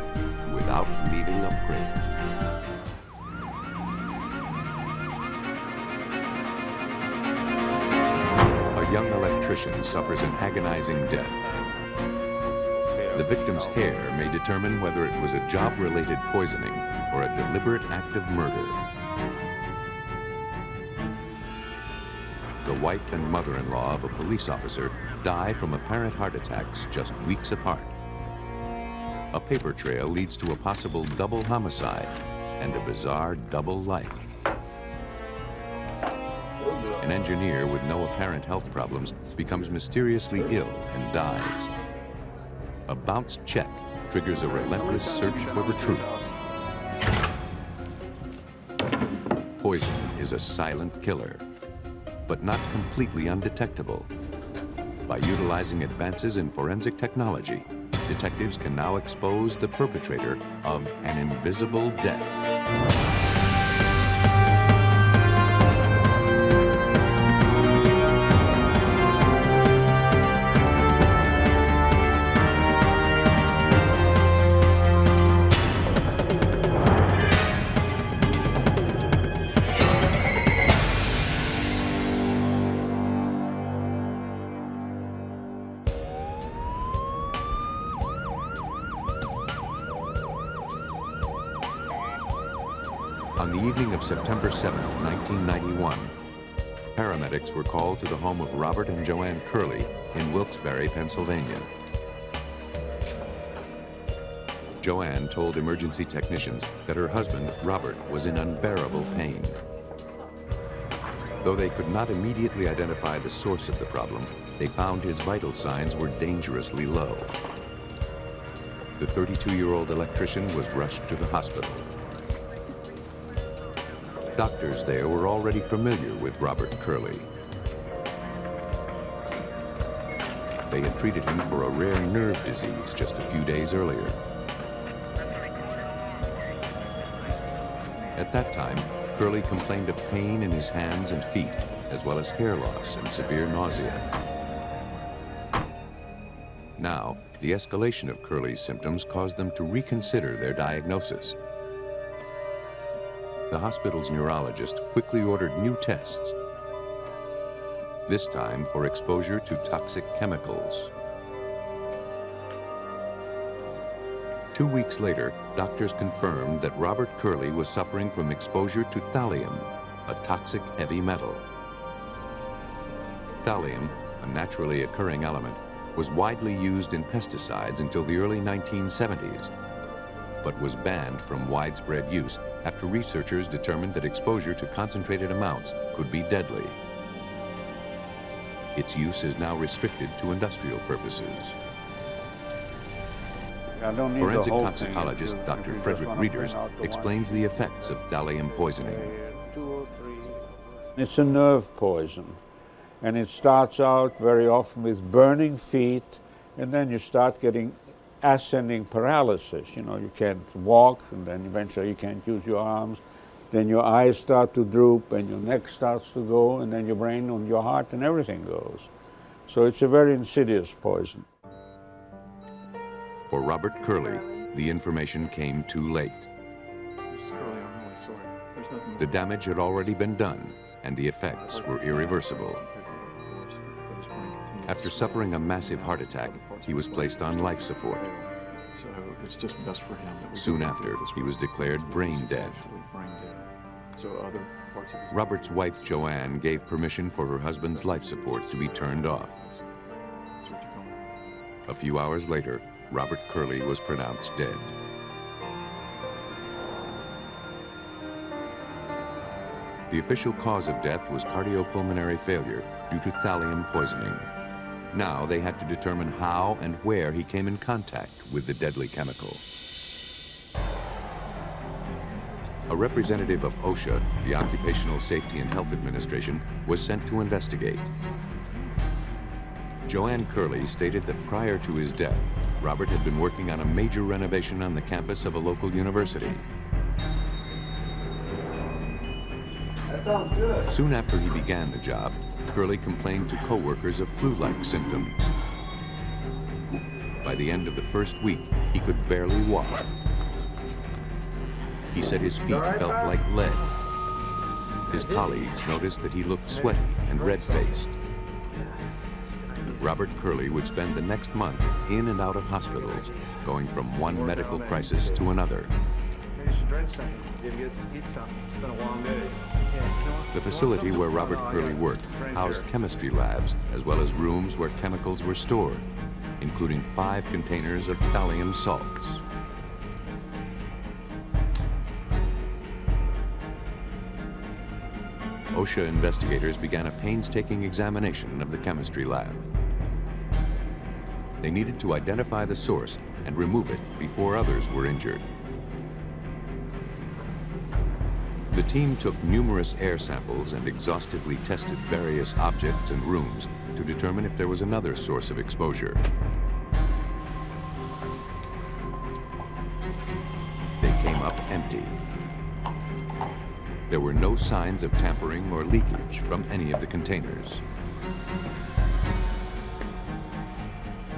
without leaving a print. A young electrician suffers an agonizing death. The victim's hair may determine whether it was a job-related poisoning or a deliberate act of murder. The wife and mother-in-law of a police officer die from apparent heart attacks just weeks apart. A paper trail leads to a possible double homicide and a bizarre double life. An engineer with no apparent health problems becomes mysteriously ill and dies. A bounced check triggers a relentless search for the truth. Poison is a silent killer, but not completely undetectable. By utilizing advances in forensic technology, detectives can now expose the perpetrator of an invisible death. On the evening of September 7th, 1991, paramedics were called to the home of Robert and Joanne Curley in Wilkes-Barre, Pennsylvania. Joanne told emergency technicians that her husband, Robert, was in unbearable pain. Though they could not immediately identify the source of the problem, they found his vital signs were dangerously low. The 32-year-old electrician was rushed to the hospital. Doctors there were already familiar with Robert Curley. They had treated him for a rare nerve disease just a few days earlier. At that time, Curley complained of pain in his hands and feet, as well as hair loss and severe nausea. Now, the escalation of Curley's symptoms caused them to reconsider their diagnosis. The hospital's neurologist quickly ordered new tests, this time for exposure to toxic chemicals. 2 weeks later, doctors confirmed that Robert Curley was suffering from exposure to thallium, a toxic heavy metal. Thallium, a naturally occurring element, was widely used in pesticides until the early 1970s, but was banned from widespread use after researchers determined that exposure to concentrated amounts could be deadly. Its use is now restricted to industrial purposes. Forensic toxicologist Dr. Frederick Reeders explains the effects of thallium poisoning. It's a nerve poison, and it starts out very often with burning feet And then you start getting ascending paralysis. You know, you can't walk, and then eventually you can't use your arms. Then your eyes start to droop, and your neck starts to go, and then your brain and your heart and everything goes. So it's a very insidious poison. For Robert Curley, the information came too late. The damage had already been done, and the effects were irreversible. After suffering a massive heart attack, he was placed on life support. So it's just best for him. Soon after, he was declared brain dead. Robert's wife, Joanne, gave permission for her husband's life support to be turned off. A few hours later, Robert Curley was pronounced dead. The official cause of death was cardiopulmonary failure due to thallium poisoning. Now they had to determine how and where he came in contact with the deadly chemical. A representative of OSHA, the Occupational Safety and Health Administration, was sent to investigate. Joanne Curley stated that prior to his death, Robert had been working on a major renovation on the campus of a local university. That sounds good. Soon after he began the job, Curley complained to co-workers of flu-like symptoms. By the end of the first week, he could barely walk. He said his feet felt like lead. His colleagues noticed that he looked sweaty and red-faced. Robert Curley would spend the next month in and out of hospitals, going from one medical crisis to another. The facility where Robert Curley worked housed chemistry labs, as well as rooms where chemicals were stored, including 5 containers of thallium salts. OSHA investigators began a painstaking examination of the chemistry lab. They needed to identify the source and remove it before others were injured. The team took numerous air samples and exhaustively tested various objects and rooms to determine if there was another source of exposure. They came up empty. There were no signs of tampering or leakage from any of the containers.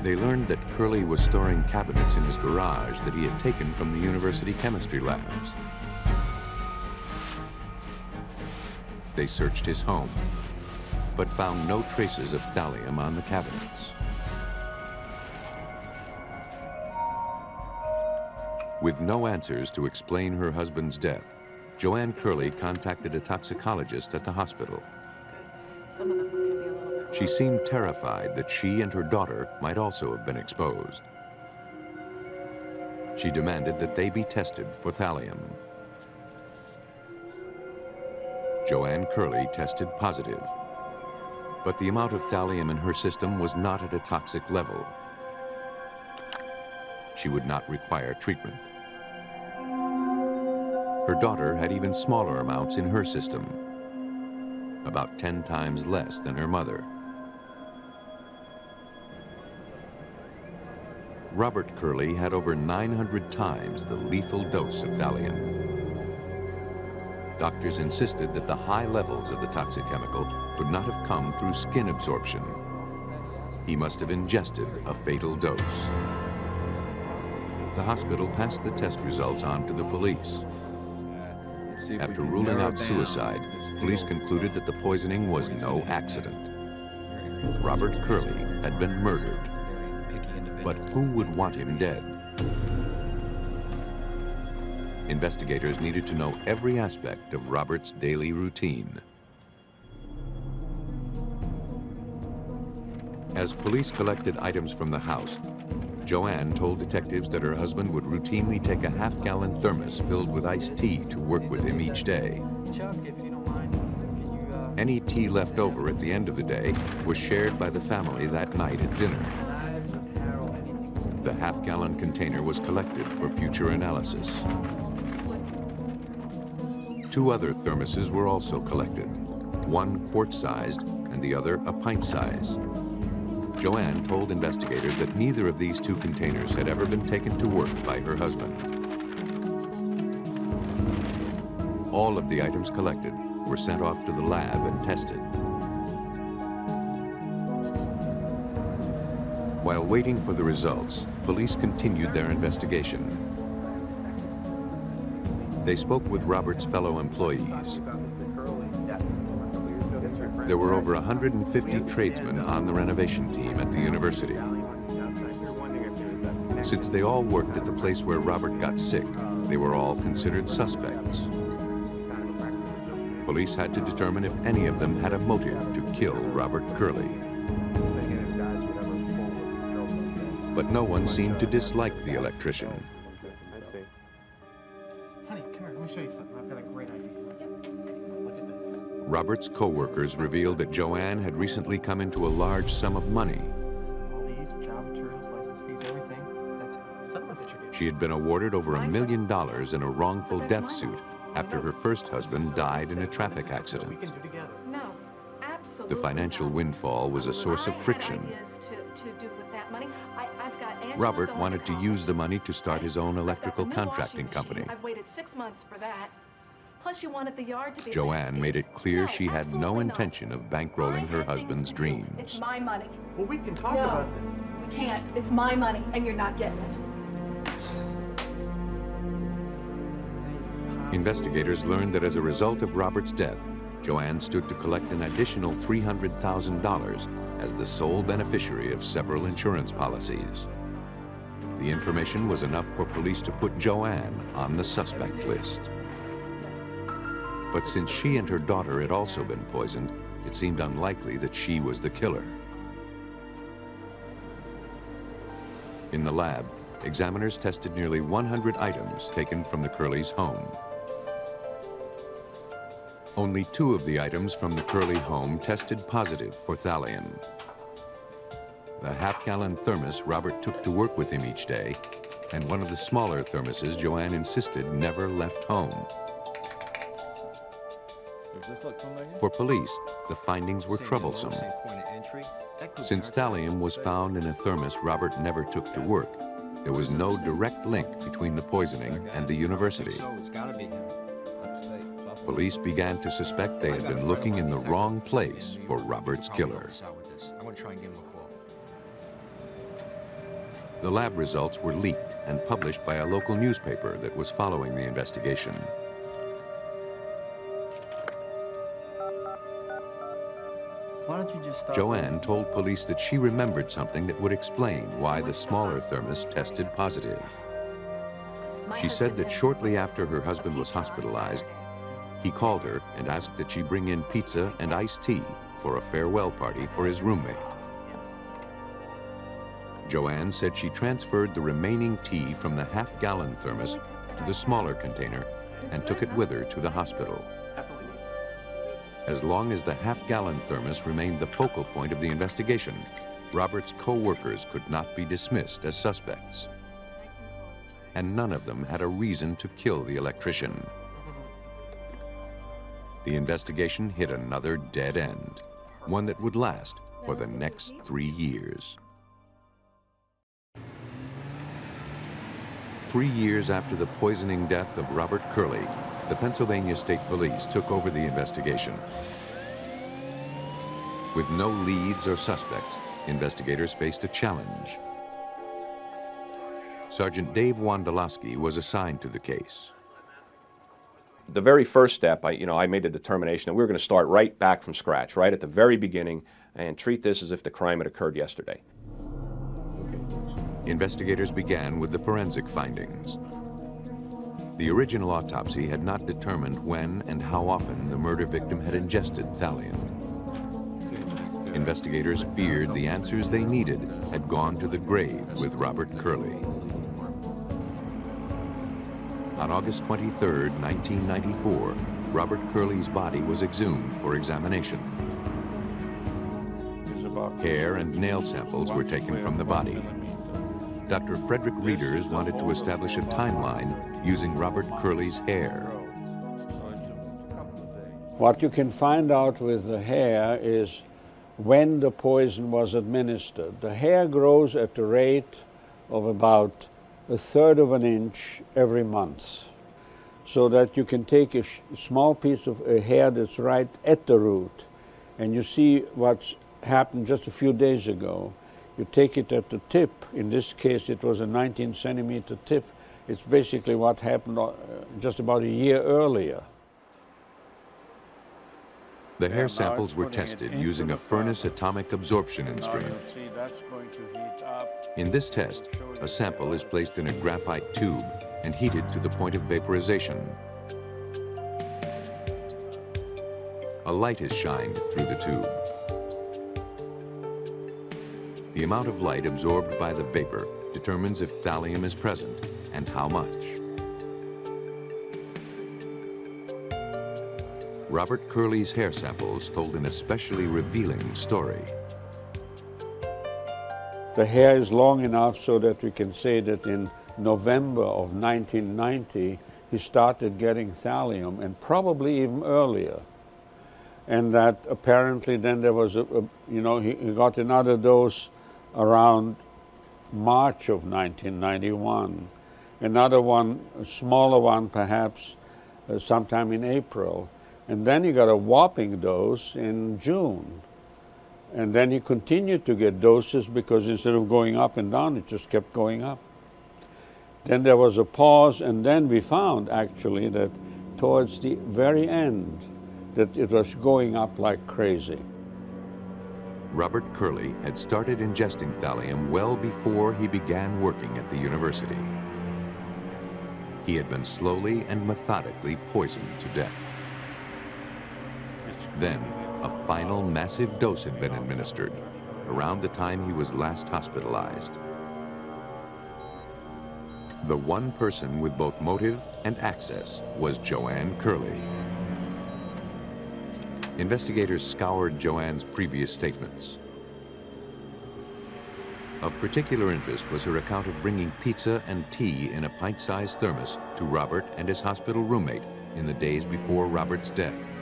They learned that Curley was storing cabinets in his garage that he had taken from the university chemistry labs. They searched his home, but found no traces of thallium on the cabinets. With no answers to explain her husband's death, Joanne Curley contacted a toxicologist at the hospital. She seemed terrified that she and her daughter might also have been exposed. She demanded that they be tested for thallium. Joanne Curley tested positive, but the amount of thallium in her system was not at a toxic level. She would not require treatment. Her daughter had even smaller amounts in her system, about 10 times less than her mother. Robert Curley had over 900 times the lethal dose of thallium. Doctors insisted that the high levels of the toxic chemical could not have come through skin absorption. He must have ingested a fatal dose. The hospital passed the test results on to the police. After ruling out suicide, police concluded that the poisoning was no accident. Robert Curley had been murdered. But who would want him dead? Investigators needed to know every aspect of Robert's daily routine. As police collected items from the house, Joanne told detectives that her husband would routinely take a half-gallon thermos filled with iced tea to work with him each day. Chuck, if you don't mind, can you, Any tea left over at the end of the day was shared by the family that night at dinner. The half-gallon container was collected for future analysis. 2 other thermoses were also collected, one quart-sized and the other a pint size. Joanne told investigators that neither of these two containers had ever been taken to work by her husband. All of the items collected were sent off to the lab and tested. While waiting for the results, police continued their investigation. They spoke with Robert's fellow employees. There were over 150 tradesmen on the renovation team at the university. Since they all worked at the place where Robert got sick, they were all considered suspects. Police had to determine if any of them had a motive to kill Robert Curley. But no one seemed to dislike the electrician. Honey, come here, let me show you something. I've got a great idea. Look at this. Robert's co-workers revealed that Joanne had recently come into a large sum of money. All these job materials, license fees, everything. That's settlement that you're doing. She had been awarded over $1 million in a wrongful death suit after her first husband died in a traffic accident. We can do together. No, absolutely. The financial windfall was a source of friction. To do with that money. I've got Angela Robert going wanted to college. use the money to start his own electrical I've got a new contracting washing machine. company. I've waited 6 months for that. Plus, you wanted the yard to be. Joanne made it clear No, she had no absolutely not. intention of bankrolling her husband's It's dreams. my money. Well, we can talk No, about that. we can't. It's my money, and you're not getting it. Investigators learned that as a result of Robert's death, Joanne stood to collect an additional $300,000 as the sole beneficiary of several insurance policies. The information was enough for police to put Joanne on the suspect list. But since she and her daughter had also been poisoned, it seemed unlikely that she was the killer. In the lab, examiners tested nearly 100 items taken from the Curleys' home. Only 2 of the items from the Curley home tested positive for thallium. The half-gallon thermos Robert took to work with him each day, and one of the smaller thermoses Joanne insisted never left home. For police, the findings were troublesome. Since thallium was found in a thermos Robert never took to work, there was no direct link between the poisoning and the university. Police began to suspect they had been looking in the wrong place for Robert's killer. The lab results were leaked and published by a local newspaper that was following the investigation. Why don't you just start? Joanne told police that she remembered something that would explain why the smaller thermos tested positive. She said that shortly after her husband was hospitalized, he called her and asked that she bring in pizza and iced tea for a farewell party for his roommate. Joanne said she transferred the remaining tea from the half-gallon thermos to the smaller container and took it with her to the hospital. As long as the half-gallon thermos remained the focal point of the investigation, Robert's co-workers could not be dismissed as suspects. And none of them had a reason to kill the electrician. The investigation hit another dead end, one that would last for the next 3 years. 3 years after the poisoning death of Robert Curley, the Pennsylvania State Police took over the investigation. With no leads or suspects, investigators faced a challenge. Sergeant Dave Wondolowski was assigned to the case. The very first step, I made a determination that we were going to start right back from scratch, right at the very beginning, and treat this as if the crime had occurred yesterday. Investigators began with the forensic findings. The original autopsy had not determined when and how often the murder victim had ingested thallium. Investigators feared the answers they needed had gone to the grave with Robert Curley. On August 23, 1994, Robert Curley's body was exhumed for examination. Hair and nail samples were taken from the body. Dr. Frederick Reeders wanted to establish a timeline using Robert Curley's hair. What you can find out with the hair is when the poison was administered. The hair grows at the rate of about 1/3 of an inch every month, so that you can take a small piece of hair that's right at the root, and you see what's happened just a few days ago. You take it at the tip. In this case, it was a 19-centimeter tip. It's basically what happened just about a year earlier. The hair samples were tested using a furnace atomic absorption instrument. In this test, a sample is placed in a graphite tube and heated to the point of vaporization. A light is shined through the tube. The amount of light absorbed by the vapor determines if thallium is present and how much. Robert Curley's hair samples told an especially revealing story. The hair is long enough so that we can say that in November of 1990, he started getting thallium, and probably even earlier. And that apparently then there was he got another dose around March of 1991. Another one, a smaller one perhaps, sometime in April. And then he got a whopping dose in June. And then he continued to get doses because instead of going up and down, it just kept going up. Then there was a pause, and then we found actually that towards the very end that it was going up like crazy. Robert Curley had started ingesting thallium well before he began working at the university. He had been slowly and methodically poisoned to death. Then, a final massive dose had been administered, around the time he was last hospitalized. The one person with both motive and access was Joanne Curley. Investigators scoured Joanne's previous statements. Of particular interest was her account of bringing pizza and tea in a pint-sized thermos to Robert and his hospital roommate in the days before Robert's death.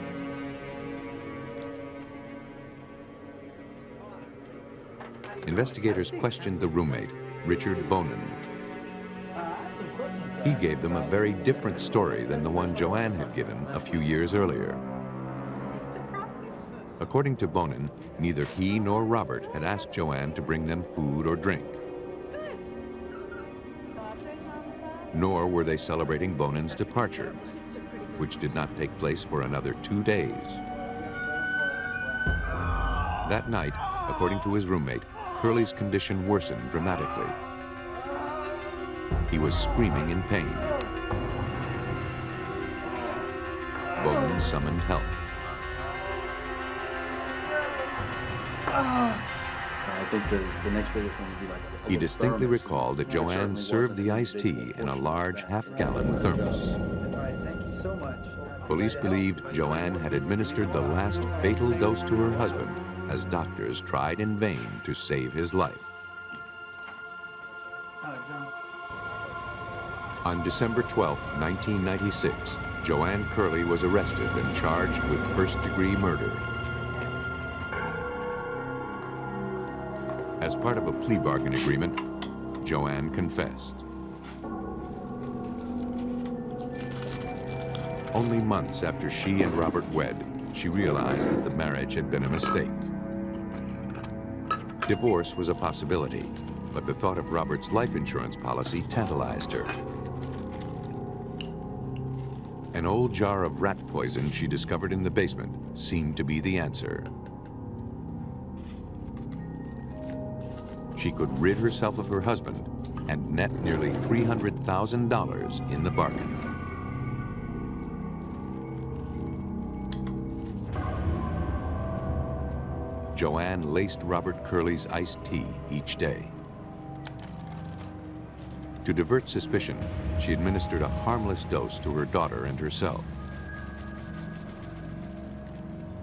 Investigators questioned the roommate, Richard Bonin. He gave them a very different story than the one Joanne had given a few years earlier. According to Bonin, neither he nor Robert had asked Joanne to bring them food or drink. Nor were they celebrating Bonin's departure, which did not take place for another 2 days. That night, according to his roommate, Curley's condition worsened dramatically. He was screaming in pain. Bonin summoned help. I think the next biggest one would be like a He distinctly recalled that Joanne served the iced tea in a large half-gallon thermos. All right, thank you so much. Police believed Joanne had administered the last fatal dose to her husband as doctors tried in vain to save his life. On December 12, 1996, Joanne Curley was arrested and charged with first-degree murder. As part of a plea bargain agreement, Joanne confessed. Only months after she and Robert wed, she realized that the marriage had been a mistake. Divorce was a possibility, but the thought of Robert's life insurance policy tantalized her. An old jar of rat poison she discovered in the basement seemed to be the answer. She could rid herself of her husband and net nearly $300,000 in the bargain. Joanne laced Robert Curley's iced tea each day. To divert suspicion, she administered a harmless dose to her daughter and herself.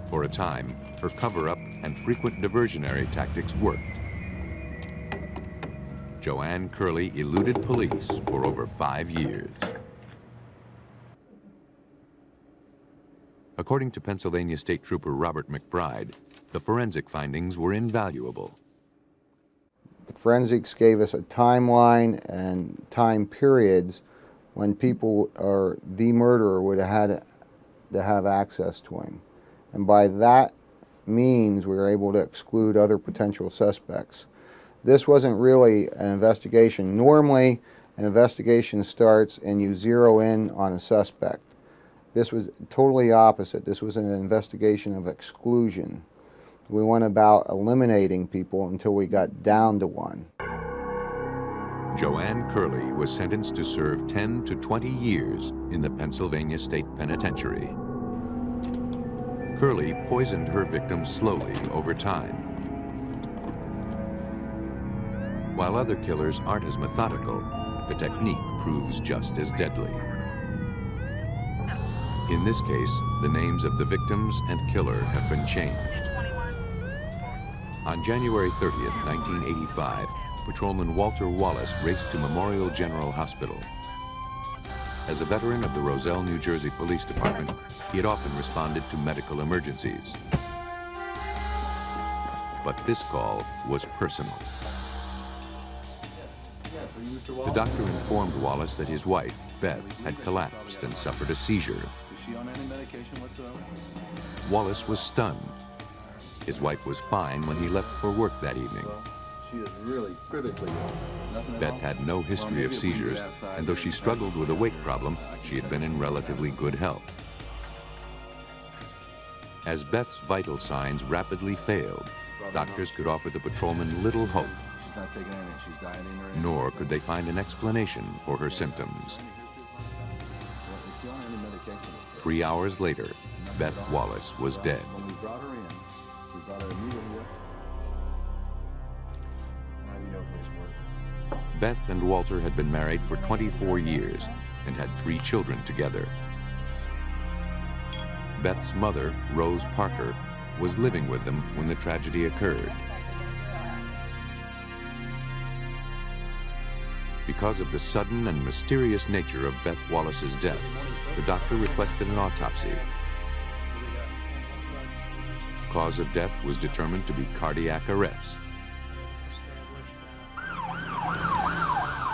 For a time, her cover-up and frequent diversionary tactics worked. Joanne Curley eluded police for over 5 years. According to Pennsylvania State Trooper Robert McBride, The forensic findings were invaluable. The forensics gave us a timeline and time periods when people or the murderer would have had to have access to him. And by that means, we were able to exclude other potential suspects. This wasn't really an investigation. Normally, an investigation starts and you zero in on a suspect. This was totally opposite. This was an investigation of exclusion. We went about eliminating people until we got down to one. Joanne Curley was sentenced to serve 10 to 20 years in the Pennsylvania State Penitentiary. Curley poisoned her victims slowly over time. While other killers aren't as methodical, the technique proves just as deadly. In this case, the names of the victims and killer have been changed. On January 30th, 1985, Patrolman Walter Wallace raced to Memorial General Hospital. As a veteran of the Roselle, New Jersey Police Department, he had often responded to medical emergencies. But this call was personal. The doctor informed Wallace that his wife, Beth, had collapsed and suffered a seizure. Is she on any medication whatsoever? Wallace was stunned. His wife was fine when he left for work that evening. She is really critically ill. Nothing at Beth all? had no history of seizures, and though she struggled with a weight problem, she had been in relatively good health. As Beth's vital signs rapidly failed, doctors could offer the patrolman little hope, She's not taking anything. She's dieting or anything? nor could they find an explanation for her symptoms. Is she on any medication? 3 hours later, Beth Wallace was dead. When we brought her in, we brought her immediately up. Now you know police work. Beth and Walter had been married for 24 years and had 3 children together. Beth's mother, Rose Parker, was living with them when the tragedy occurred. Because of the sudden and mysterious nature of Beth Wallace's death, the doctor requested an autopsy. Cause of death was determined to be cardiac arrest.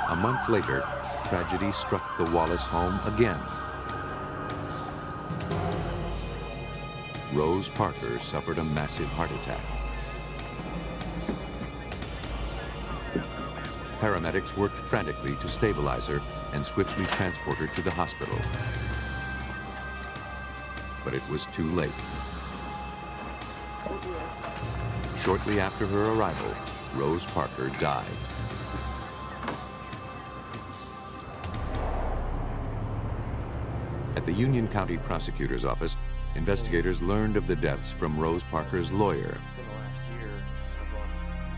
A month later, tragedy struck the Wallace home again. Rose Parker suffered a massive heart attack. Paramedics worked frantically to stabilize her and swiftly transport her to the hospital. But it was too late. Shortly after her arrival, Rose Parker died. At the Union County Prosecutor's Office, investigators learned of the deaths from Rose Parker's lawyer.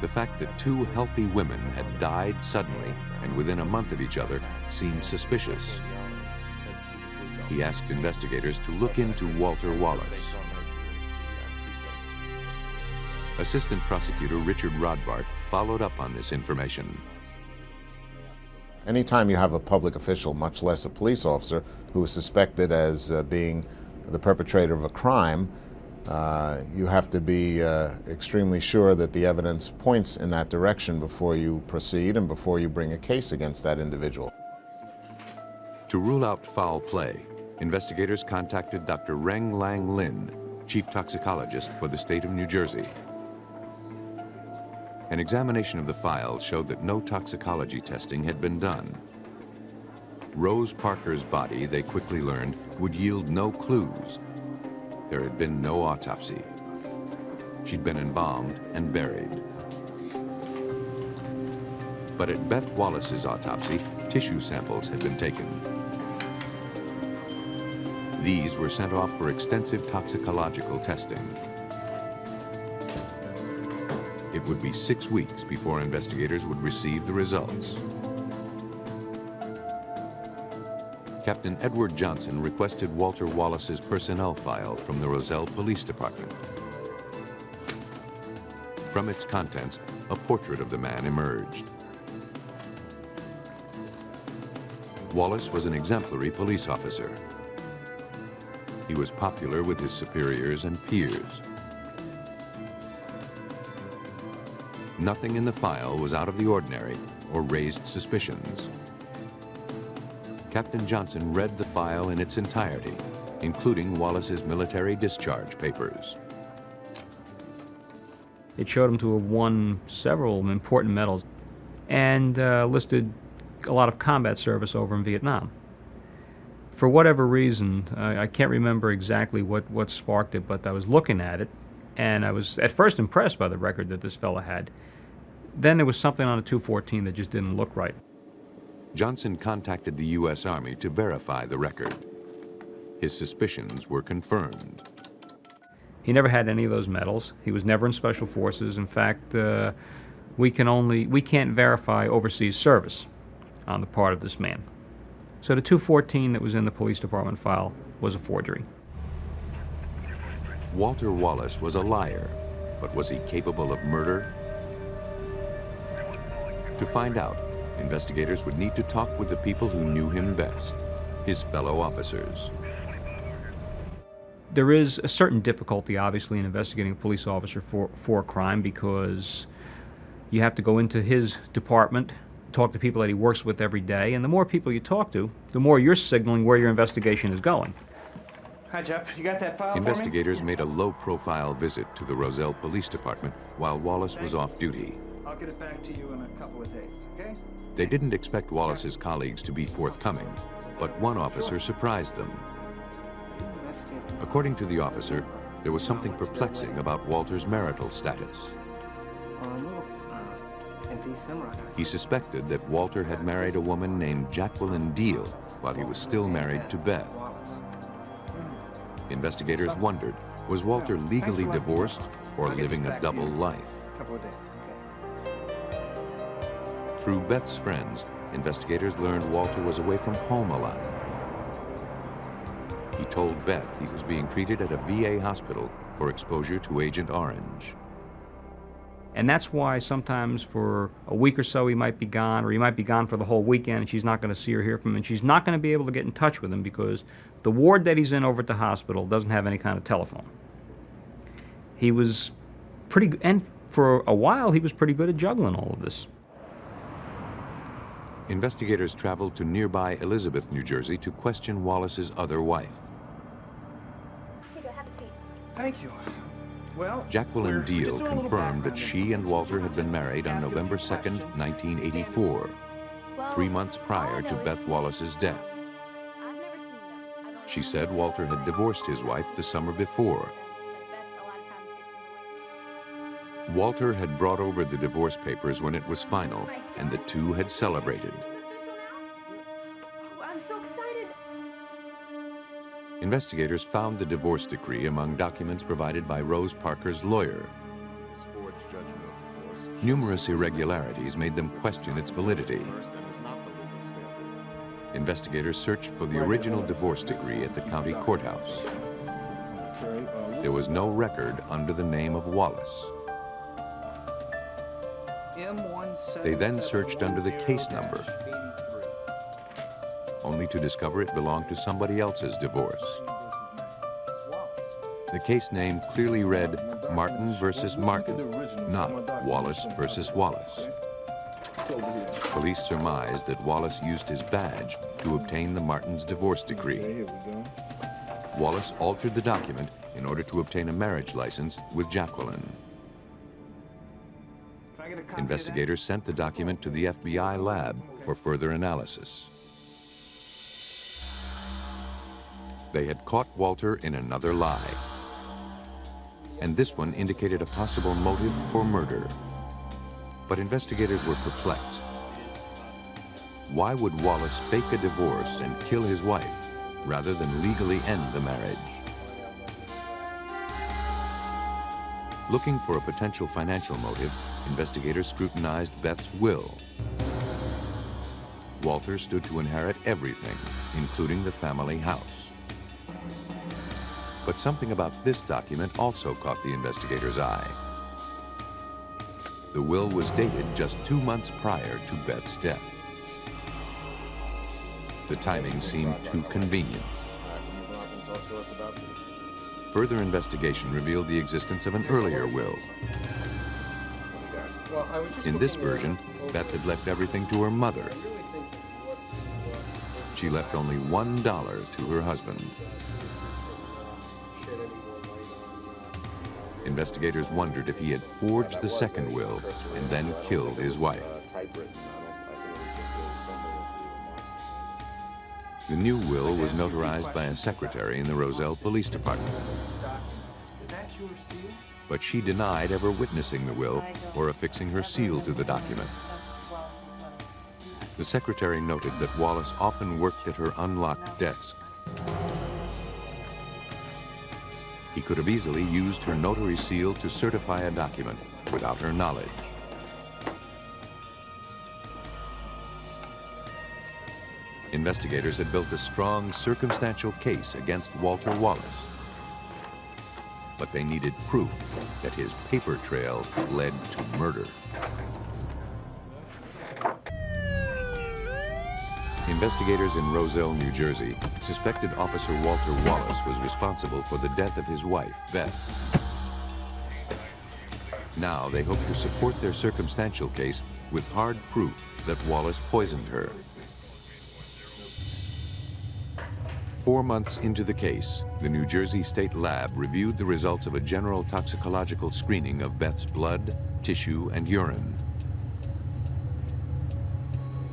The fact that 2 healthy women had died suddenly and within a month of each other seemed suspicious. He asked investigators to look into Walter Wallace. Assistant Prosecutor Richard Rodbart followed up on this information. Anytime you have a public official, much less a police officer, who is suspected as being the perpetrator of a crime, you have to be extremely sure that the evidence points in that direction before you proceed and before you bring a case against that individual. To rule out foul play, investigators contacted Dr. Reng Lang Lin, chief toxicologist for the state of New Jersey. An examination of the files showed that no toxicology testing had been done. Rose Parker's body, they quickly learned, would yield no clues. There had been no autopsy. She'd been embalmed and buried. But at Beth Wallace's autopsy, tissue samples had been taken. These were sent off for extensive toxicological testing. It would be 6 weeks before investigators would receive the results. Captain Edward Johnson requested Walter Wallace's personnel file from the Roselle Police Department. From its contents, a portrait of the man emerged. Wallace was an exemplary police officer. He was popular with his superiors and peers. Nothing in the file was out of the ordinary or raised suspicions. Captain Johnson read the file in its entirety, including Wallace's military discharge papers. It showed him to have won several important medals and listed a lot of combat service over in Vietnam. For whatever reason, I can't remember exactly what sparked it, but I was looking at it, and I was at first impressed by the record that this fellow had. Then there was something on a 214 that just didn't look right. Johnson contacted the U.S. Army to verify the record. His suspicions were confirmed. He never had any of those medals. He was never in Special Forces. In fact, we can't verify overseas service on the part of this man. So the 214 that was in the police department file was a forgery. Walter Wallace was a liar, but was he capable of murder? To find out, investigators would need to talk with the people who knew him best, his fellow officers. There is a certain difficulty, obviously, in investigating a police officer for a crime, because you have to go into his department, talk to people that he works with every day, and the more people you talk to, the more you're signaling where your investigation is going. Hi, Jeff. You got that file Investigators made a low-profile visit to the Roselle Police Department while Wallace was off duty. I'll get it back to you in a couple of days, okay? They didn't expect Wallace's colleagues to be forthcoming, but one officer surprised them. According to the officer, there was something perplexing about Walter's marital status. He suspected that Walter had married a woman named Jacqueline Deal while he was still married to Beth. Investigators wondered, was Walter legally divorced or living a double life? Through Beth's friends, investigators learned Walter was away from home a lot. He told Beth he was being treated at a VA hospital for exposure to Agent Orange. And that's why sometimes for a week or so he might be gone, or he might be gone for the whole weekend, and she's not going to see or hear from him, and she's not going to be able to get in touch with him because the ward that he's in over at the hospital doesn't have any kind of telephone. He was pretty good, and for a while he was pretty good at juggling all of this. Investigators traveled to nearby Elizabeth, New Jersey to question Wallace's other wife. Thank you. Well, Jacqueline Deal confirmed that she and Walter had been married on November 2nd, 1984, 3 months prior to Beth Wallace's death. She said Walter had divorced his wife the summer before. Walter had brought over the divorce papers when it was final, and the two had celebrated. I'm so excited. Investigators found the divorce decree among documents provided by Rose Parker's lawyer. Numerous irregularities made them question its validity. Investigators searched for the original divorce decree at the county courthouse. There was no record under the name of Wallace. They then searched under the case number, only to discover it belonged to somebody else's divorce. The case name clearly read Martin versus Martin, not Wallace versus Wallace. Police surmised that Wallace used his badge to obtain the Martins' divorce decree. Wallace altered the document in order to obtain a marriage license with Jacqueline. Investigators sent the document to the FBI lab for further analysis. They had caught Walter in another lie, and this one indicated a possible motive for murder. But investigators were perplexed. Why would Wallace fake a divorce and kill his wife rather than legally end the marriage? Looking for a potential financial motive, investigators scrutinized Beth's will. Walter stood to inherit everything, including the family house. But something about this document also caught the investigators' eye. The will was dated just 2 months prior to Beth's death. The timing seemed too convenient. Further investigation revealed the existence of an earlier will. In this version, Beth had left everything to her mother. She left only $1 to her husband. Investigators wondered if he had forged the second will and then killed his wife. The new will was notarized by a secretary in the Roselle Police Department. But she denied ever witnessing the will or affixing her seal to the document. The secretary noted that Wallace often worked at her unlocked desk. He could have easily used her notary seal to certify a document without her knowledge. Investigators had built a strong circumstantial case against Walter Wallace. But they needed proof that his paper trail led to murder. Investigators in Roselle, New Jersey, suspected Officer Walter Wallace was responsible for the death of his wife, Beth. Now they hope to support their circumstantial case with hard proof that Wallace poisoned her. 4 months into the case, the New Jersey State Lab reviewed the results of a general toxicological screening of Beth's blood, tissue, and urine.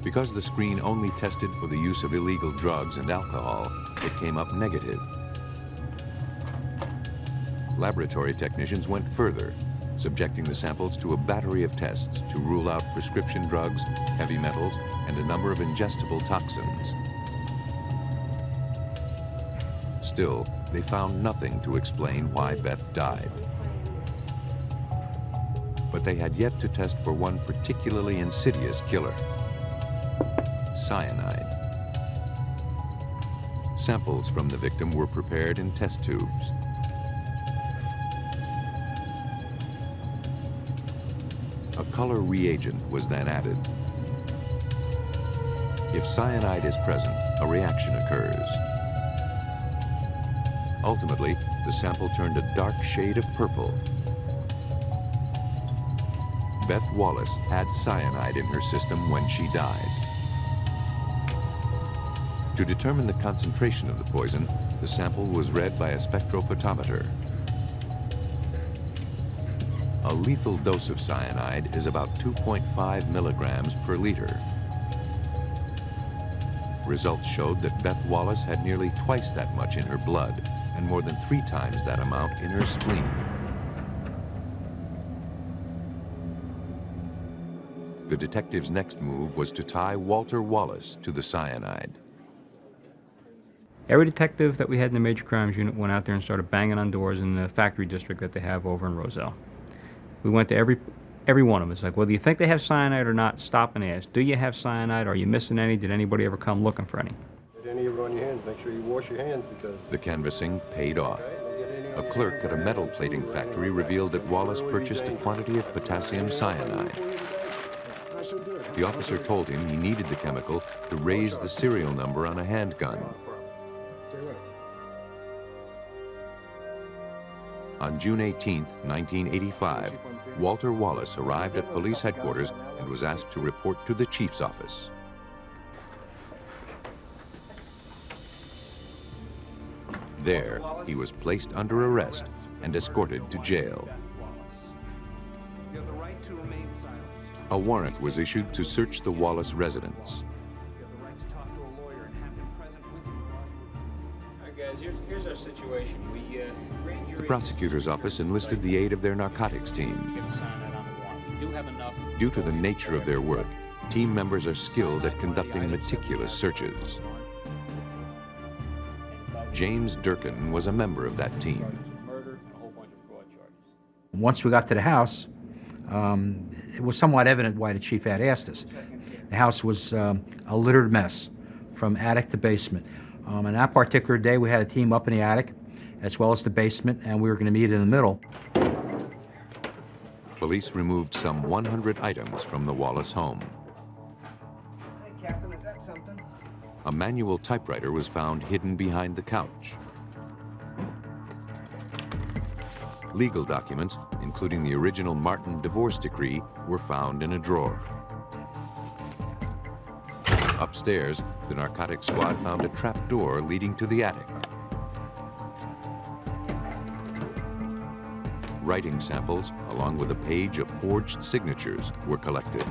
Because the screen only tested for the use of illegal drugs and alcohol, it came up negative. Laboratory technicians went further, subjecting the samples to a battery of tests to rule out prescription drugs, heavy metals, and a number of ingestible toxins. Still, they found nothing to explain why Beth died. But they had yet to test for one particularly insidious killer: cyanide. Samples from the victim were prepared in test tubes. A color reagent was then added. If cyanide is present, a reaction occurs. Ultimately, the sample turned a dark shade of purple. Beth Wallace had cyanide in her system when she died. To determine the concentration of the poison, the sample was read by a spectrophotometer. A lethal dose of cyanide is about 2.5 milligrams per liter. Results showed that Beth Wallace had nearly twice that much in her blood and more than 3 times that amount in her spleen. The detective's next move was to tie Walter Wallace to the cyanide. Every detective that we had in the Major Crimes Unit went out there and started banging on doors in the factory district that they have over in Roselle. We went to every one of them. It's like, whether you think they have cyanide or not, stop and ask. Do you have cyanide? Are you missing any? Did anybody ever come looking for any? Get any of it on your hands. Make sure you wash your hands because... The canvassing paid off. A clerk at a metal plating factory revealed that Wallace purchased a quantity of potassium cyanide. The officer told him he needed the chemical to raise the serial number on a handgun. On June 18, 1985, Walter Wallace arrived at police headquarters and was asked to report to the chief's office. There, he was placed under arrest and escorted to jail. A warrant was issued to search the Wallace residence. Guys, here's our situation. The prosecutor's office enlisted the aid of their narcotics team. Due to the nature of their work, team members are skilled at conducting meticulous searches. James Durkin was a member of that team. Once we got to the house, it was somewhat evident why the chief had asked us. The house was a littered mess from attic to basement. On that particular day, we had a team up in the attic as well as the basement, and we were going to meet in the middle. Police removed some 100 items from the Wallace home. Hey, Captain, I got something. A manual typewriter was found hidden behind the couch. Legal documents, including the original Martin divorce decree, were found in a drawer. Upstairs, the narcotics squad found a trap door leading to the attic. Writing samples, along with a page of forged signatures, were collected.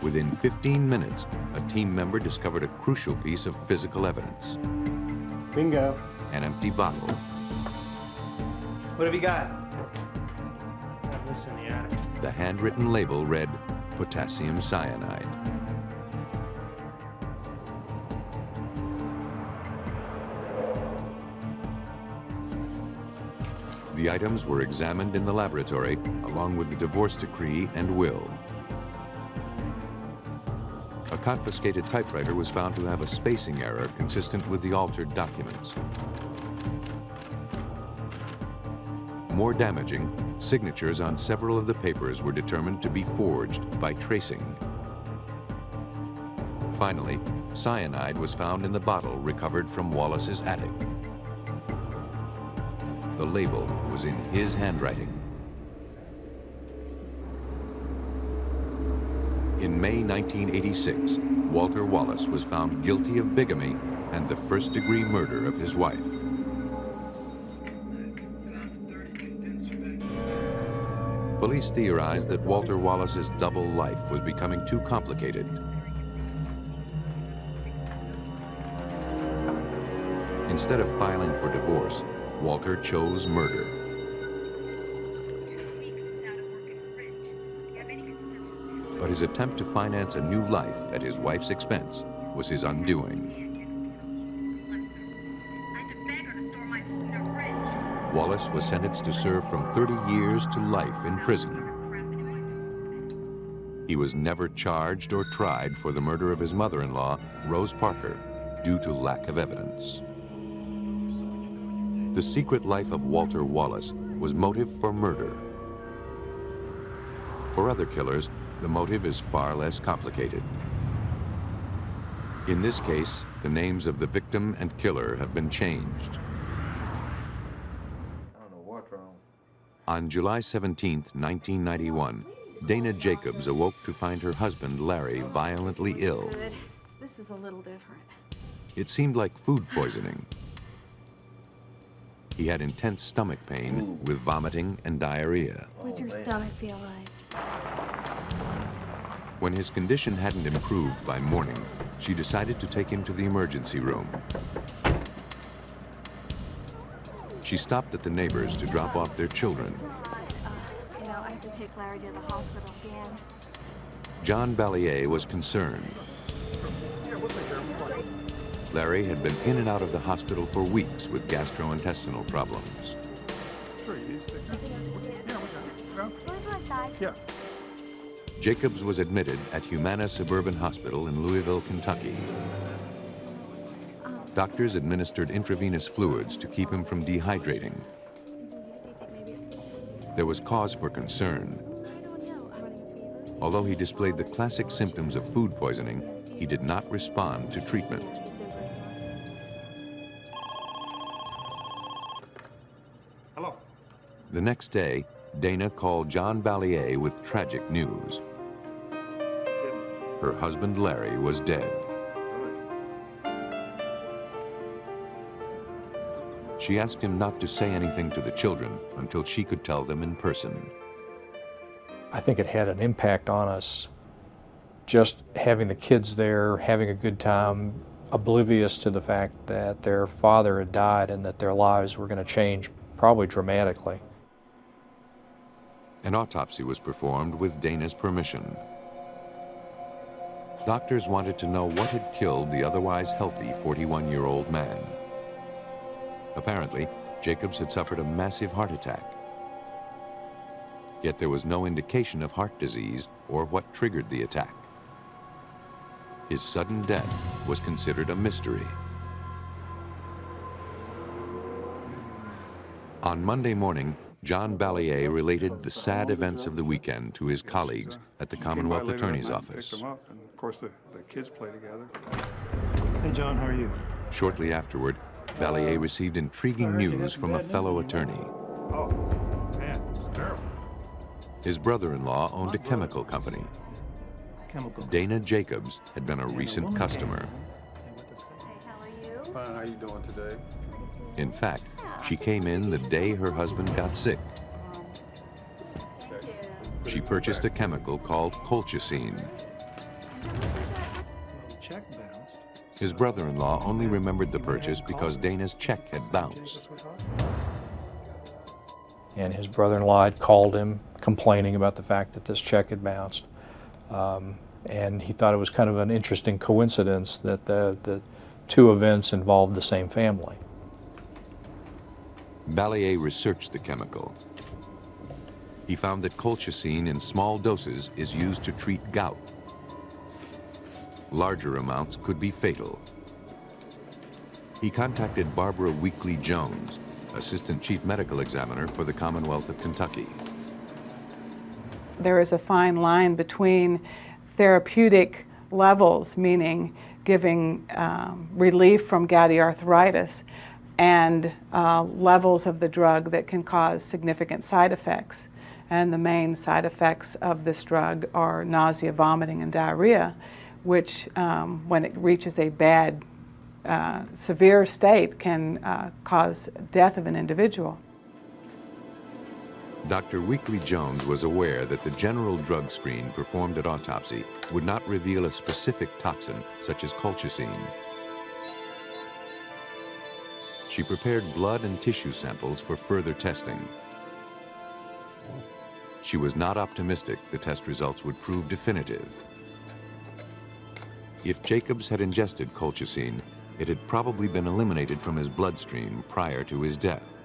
Within 15 minutes, a team member discovered a crucial piece of physical evidence. Bingo. An empty bottle. What have you got? Got this in the attic. The handwritten label read potassium cyanide. The items were examined in the laboratory, along with the divorce decree and will. A confiscated typewriter was found to have a spacing error consistent with the altered documents. More damaging, signatures on several of the papers were determined to be forged by tracing. Finally, cyanide was found in the bottle recovered from Wallace's attic. The label was in his handwriting. In May 1986, Walter Wallace was found guilty of bigamy and the first-degree murder of his wife. Police theorized that Walter Wallace's double life was becoming too complicated. Instead of filing for divorce, Walter chose murder. But his attempt to finance a new life at his wife's expense was his undoing. Wallace was sentenced to serve from 30 years to life in prison. He was never charged or tried for the murder of his mother-in-law, Rose Parker, due to lack of evidence. The secret life of Walter Wallace was motive for murder. For other killers, the motive is far less complicated. In this case, the names of the victim and killer have been changed. On July 17, 1991, Dana Jacobs awoke to find her husband, Larry, violently ill. This is a little different. It seemed like food poisoning. He had intense stomach pain with vomiting and diarrhea. What's your stomach feel like? When his condition hadn't improved by morning, she decided to take him to the emergency room. She stopped at the neighbors to drop off their children. I have to take Larry to the hospital again. John Ballier was concerned. Larry had been in and out of the hospital for weeks with gastrointestinal problems. Yeah. Jacobs was admitted at Humana Suburban Hospital in Louisville, Kentucky. Doctors administered intravenous fluids to keep him from dehydrating. There was cause for concern. Although he displayed the classic symptoms of food poisoning, he did not respond to treatment. Hello. The next day, Dana called John Ballier with tragic news. Her husband, Larry, was dead. She asked him not to say anything to the children until she could tell them in person. I think it had an impact on us, just having the kids there, having a good time, oblivious to the fact that their father had died and that their lives were going to change probably dramatically. An autopsy was performed with Dana's permission. Doctors wanted to know what had killed the otherwise healthy 41-year-old man. Apparently, Jacobs had suffered a massive heart attack. Yet there was no indication of heart disease or what triggered the attack. His sudden death was considered a mystery. On Monday morning, John Ballier related the sad events of the weekend to his colleagues at the Commonwealth Attorney's Office. And of course, the kids play together. Hey, John, how are you? Shortly afterward, Balliet received intriguing news from a fellow attorney. Oh, man, it's terrible. His brother-in-law owned a chemical company. Dana Jacobs had been a recent customer. Fine, how you doing today? In fact, she came in the day her husband got sick. She purchased a chemical called colchicine. His brother-in-law only remembered the purchase because Dana's check had bounced. And his brother-in-law had called him complaining about the fact that this check had bounced. And he thought it was kind of an interesting coincidence that the two events involved the same family. Balliet researched the chemical. He found that colchicine in small doses is used to treat gout. Larger amounts could be fatal. He contacted Barbara Weekly Jones, Assistant Chief Medical Examiner for the Commonwealth of Kentucky. There is a fine line between therapeutic levels, meaning giving relief from gouty arthritis, and levels of the drug that can cause significant side effects. And the main side effects of this drug are nausea, vomiting, and diarrhea, which, when it reaches a bad, severe state, can cause death of an individual. Dr. Weekly Jones was aware that the general drug screen performed at autopsy would not reveal a specific toxin, such as colchicine. She prepared blood and tissue samples for further testing. She was not optimistic the test results would prove definitive. If Jacobs had ingested colchicine, it had probably been eliminated from his bloodstream prior to his death.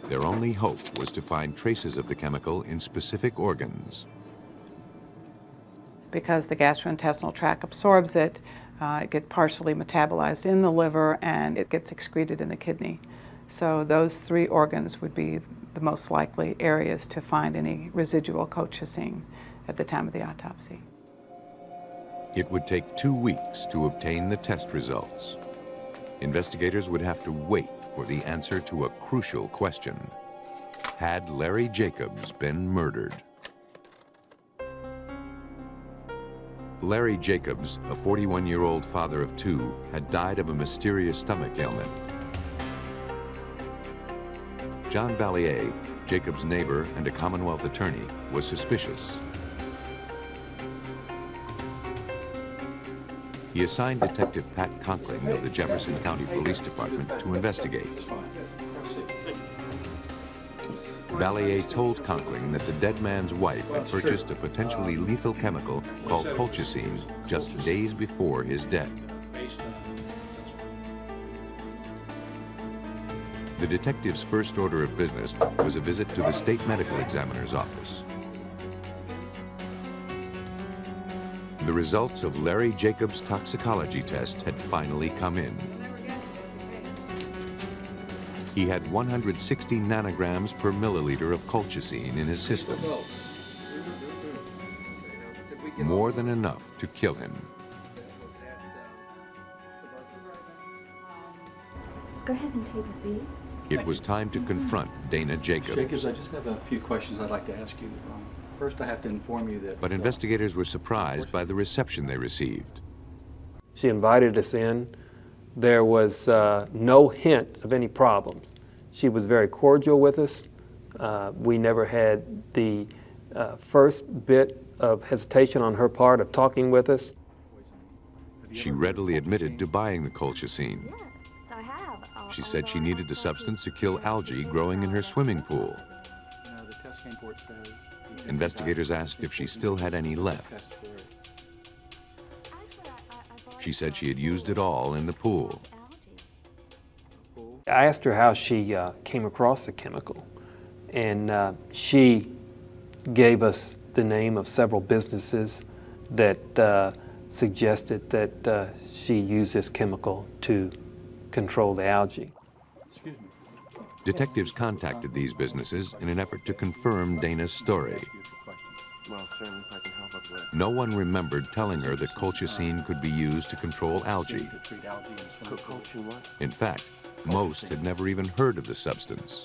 Their only hope was to find traces of the chemical in specific organs. Because the gastrointestinal tract absorbs it, it gets partially metabolized in the liver and it gets excreted in the kidney. So those three organs would be the most likely areas to find any residual colchicine at the time of the autopsy. It would take 2 weeks to obtain the test results. Investigators would have to wait for the answer to a crucial question. Had Larry Jacobs been murdered? Larry Jacobs, a 41-year-old father of 2, had died of a mysterious stomach ailment. John Balliet, Jacobs' neighbor and a Commonwealth attorney, was suspicious. He assigned Detective Pat Conkling of the Jefferson County Police Department to investigate. Balliet told Conkling that the dead man's wife had purchased a potentially lethal chemical called colchicine just days before his death. The detective's first order of business was a visit to the state medical examiner's office. The results of Larry Jacobs' toxicology test had finally come in. He had 160 nanograms per milliliter of colchicine in his system. More than enough to kill him. Go ahead and take a seat. It was time to confront Dana Jacobs. Jacobs, I just have a few questions I'd like to ask you. First, I have to inform you that... But investigators were surprised by the reception they received. She invited us in. There was no hint of any problems. She was very cordial with us. We never had the first bit of hesitation on her part of talking with us. She readily admitted to buying the colchicine. She said she needed the substance to kill algae growing in her swimming pool. Investigators asked if she still had any left. She said she had used it all in the pool. I asked her how she came across the chemical, and she gave us the name of several businesses that suggested that she used this chemical to control the algae. Detectives contacted these businesses in an effort to confirm Dana's story. Well, certainly if I can help up with that. No one remembered telling her that colchicine could be used to control algae. Colchicine what? In fact, most had never even heard of the substance.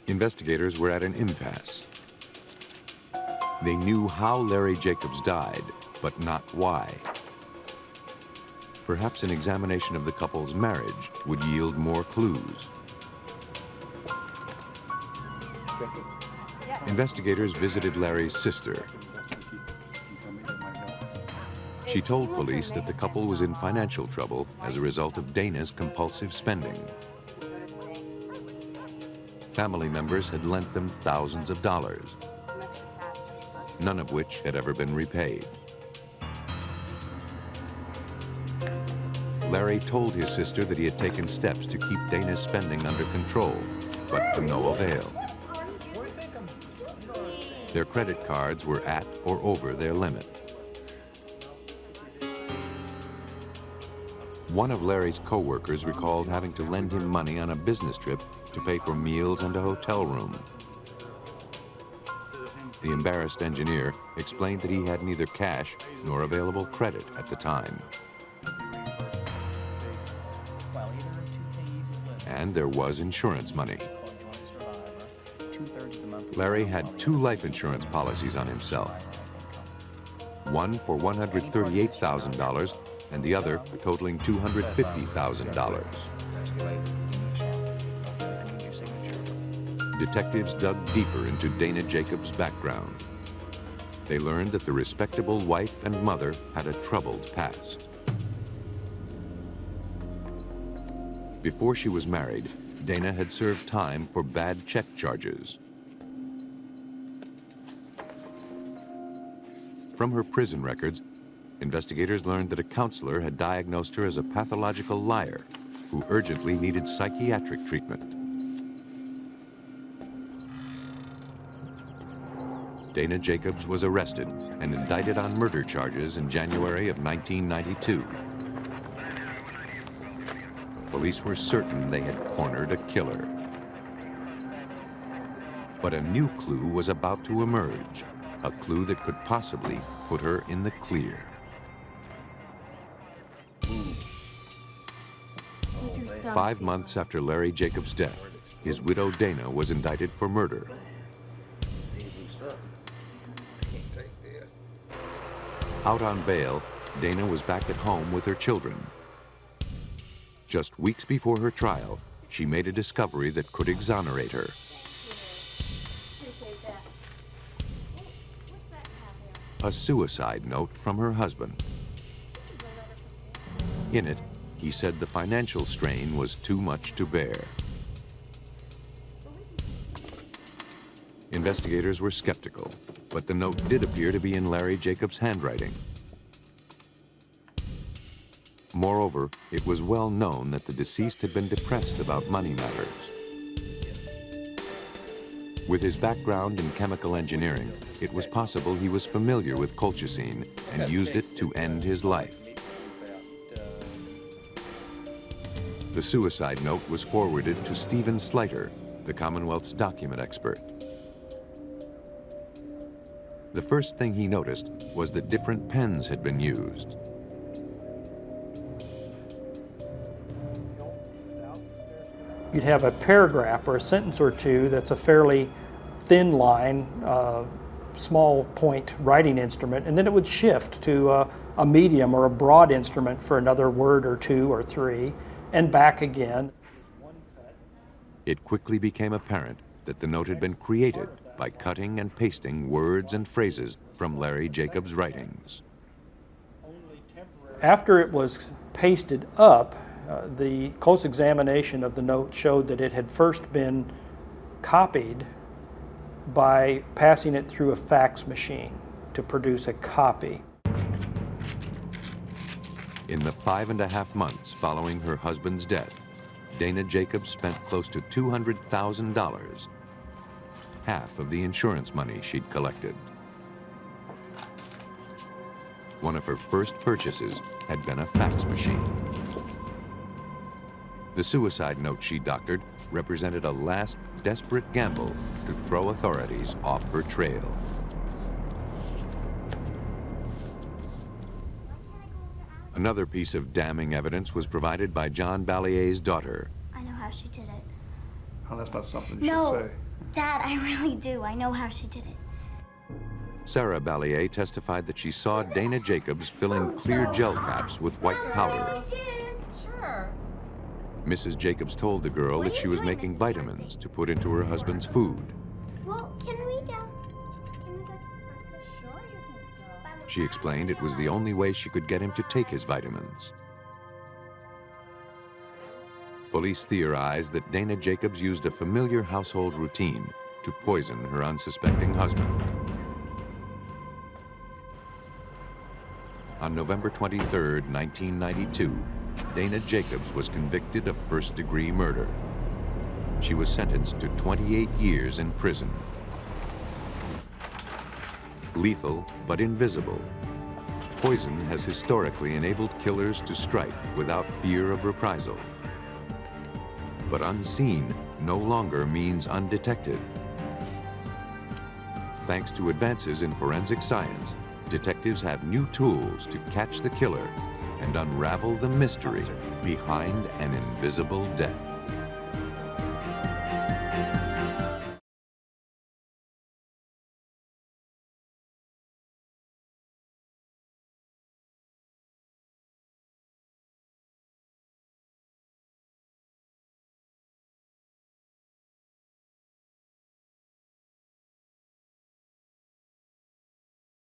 Investigators were at an impasse. They knew how Larry Jacobs died, but not why. Perhaps an examination of the couple's marriage would yield more clues. Investigators visited Larry's sister. She told police that the couple was in financial trouble as a result of Dana's compulsive spending. Family members had lent them thousands of dollars, none of which had ever been repaid. Larry told his sister that he had taken steps to keep Dana's spending under control, but to no avail. Their credit cards were at or over their limit. One of Larry's co-workers recalled having to lend him money on a business trip to pay for meals and a hotel room. The embarrassed engineer explained that he had neither cash nor available credit at the time. And there was insurance money. Larry had 2 life insurance policies on himself. One for $138,000 and the other totaling $250,000. Detectives dug deeper into Dana Jacobs' background. They learned that the respectable wife and mother had a troubled past. Before she was married, Dana had served time for bad check charges. From her prison records, investigators learned that a counselor had diagnosed her as a pathological liar who urgently needed psychiatric treatment. Dana Jacobs was arrested and indicted on murder charges in January of 1992. Police were certain they had cornered a killer. But a new clue was about to emerge, a clue that could possibly put her in the clear. 5 months after Larry Jacobs' death, his widow Dana was indicted for murder. Out on bail, Dana was back at home with her children. Just weeks before her trial, she made a discovery that could exonerate her. A suicide note from her husband. In it, he said the financial strain was too much to bear. Investigators were skeptical, but the note did appear to be in Larry Jacobs' handwriting. Moreover, it was well known that the deceased had been depressed about money matters. With his background in chemical engineering, it was possible he was familiar with colchicine and used it to end his life. The suicide note was forwarded to Stephen Slater, the Commonwealth's document expert. The first thing he noticed was that different pens had been used. You'd have a paragraph or a sentence or two that's a fairly thin line, small point writing instrument, and then it would shift to a medium or a broad instrument for another word or 2 or 3, and back again. It quickly became apparent that the note had been created by cutting and pasting words and phrases from Larry Jacobs' writings. After it was pasted up, the close examination of the note showed that it had first been copied by passing it through a fax machine to produce a copy. In the 5.5 months following her husband's death, Dana Jacobs spent close to $200,000, half of the insurance money she'd collected. One of her first purchases had been a fax machine. The suicide note she doctored represented a last desperate gamble to throw authorities off her trail. Another piece of damning evidence was provided by John Ballier's daughter. I know how she did it. Oh, that's not something you No, should say. Dad, I really do. I know how she did it. Sarah Ballier testified that she saw Dana Jacobs filling clear gel caps with white powder. Sure. Mrs. Jacobs told the girl that she was making vitamins to put into her husband's food. Well, can we go? Can we go to breakfast? Sure, you can go. She explained it was the only way she could get him to take his vitamins. Police theorized that Dana Jacobs used a familiar household routine to poison her unsuspecting husband. On November 23, 1992, Dana Jacobs was convicted of first-degree murder. She was sentenced to 28 years in prison. Lethal but invisible, poison has historically enabled killers to strike without fear of reprisal. But unseen no longer means undetected. Thanks to advances in forensic science, detectives have new tools to catch the killer and unravel the mystery behind an invisible death.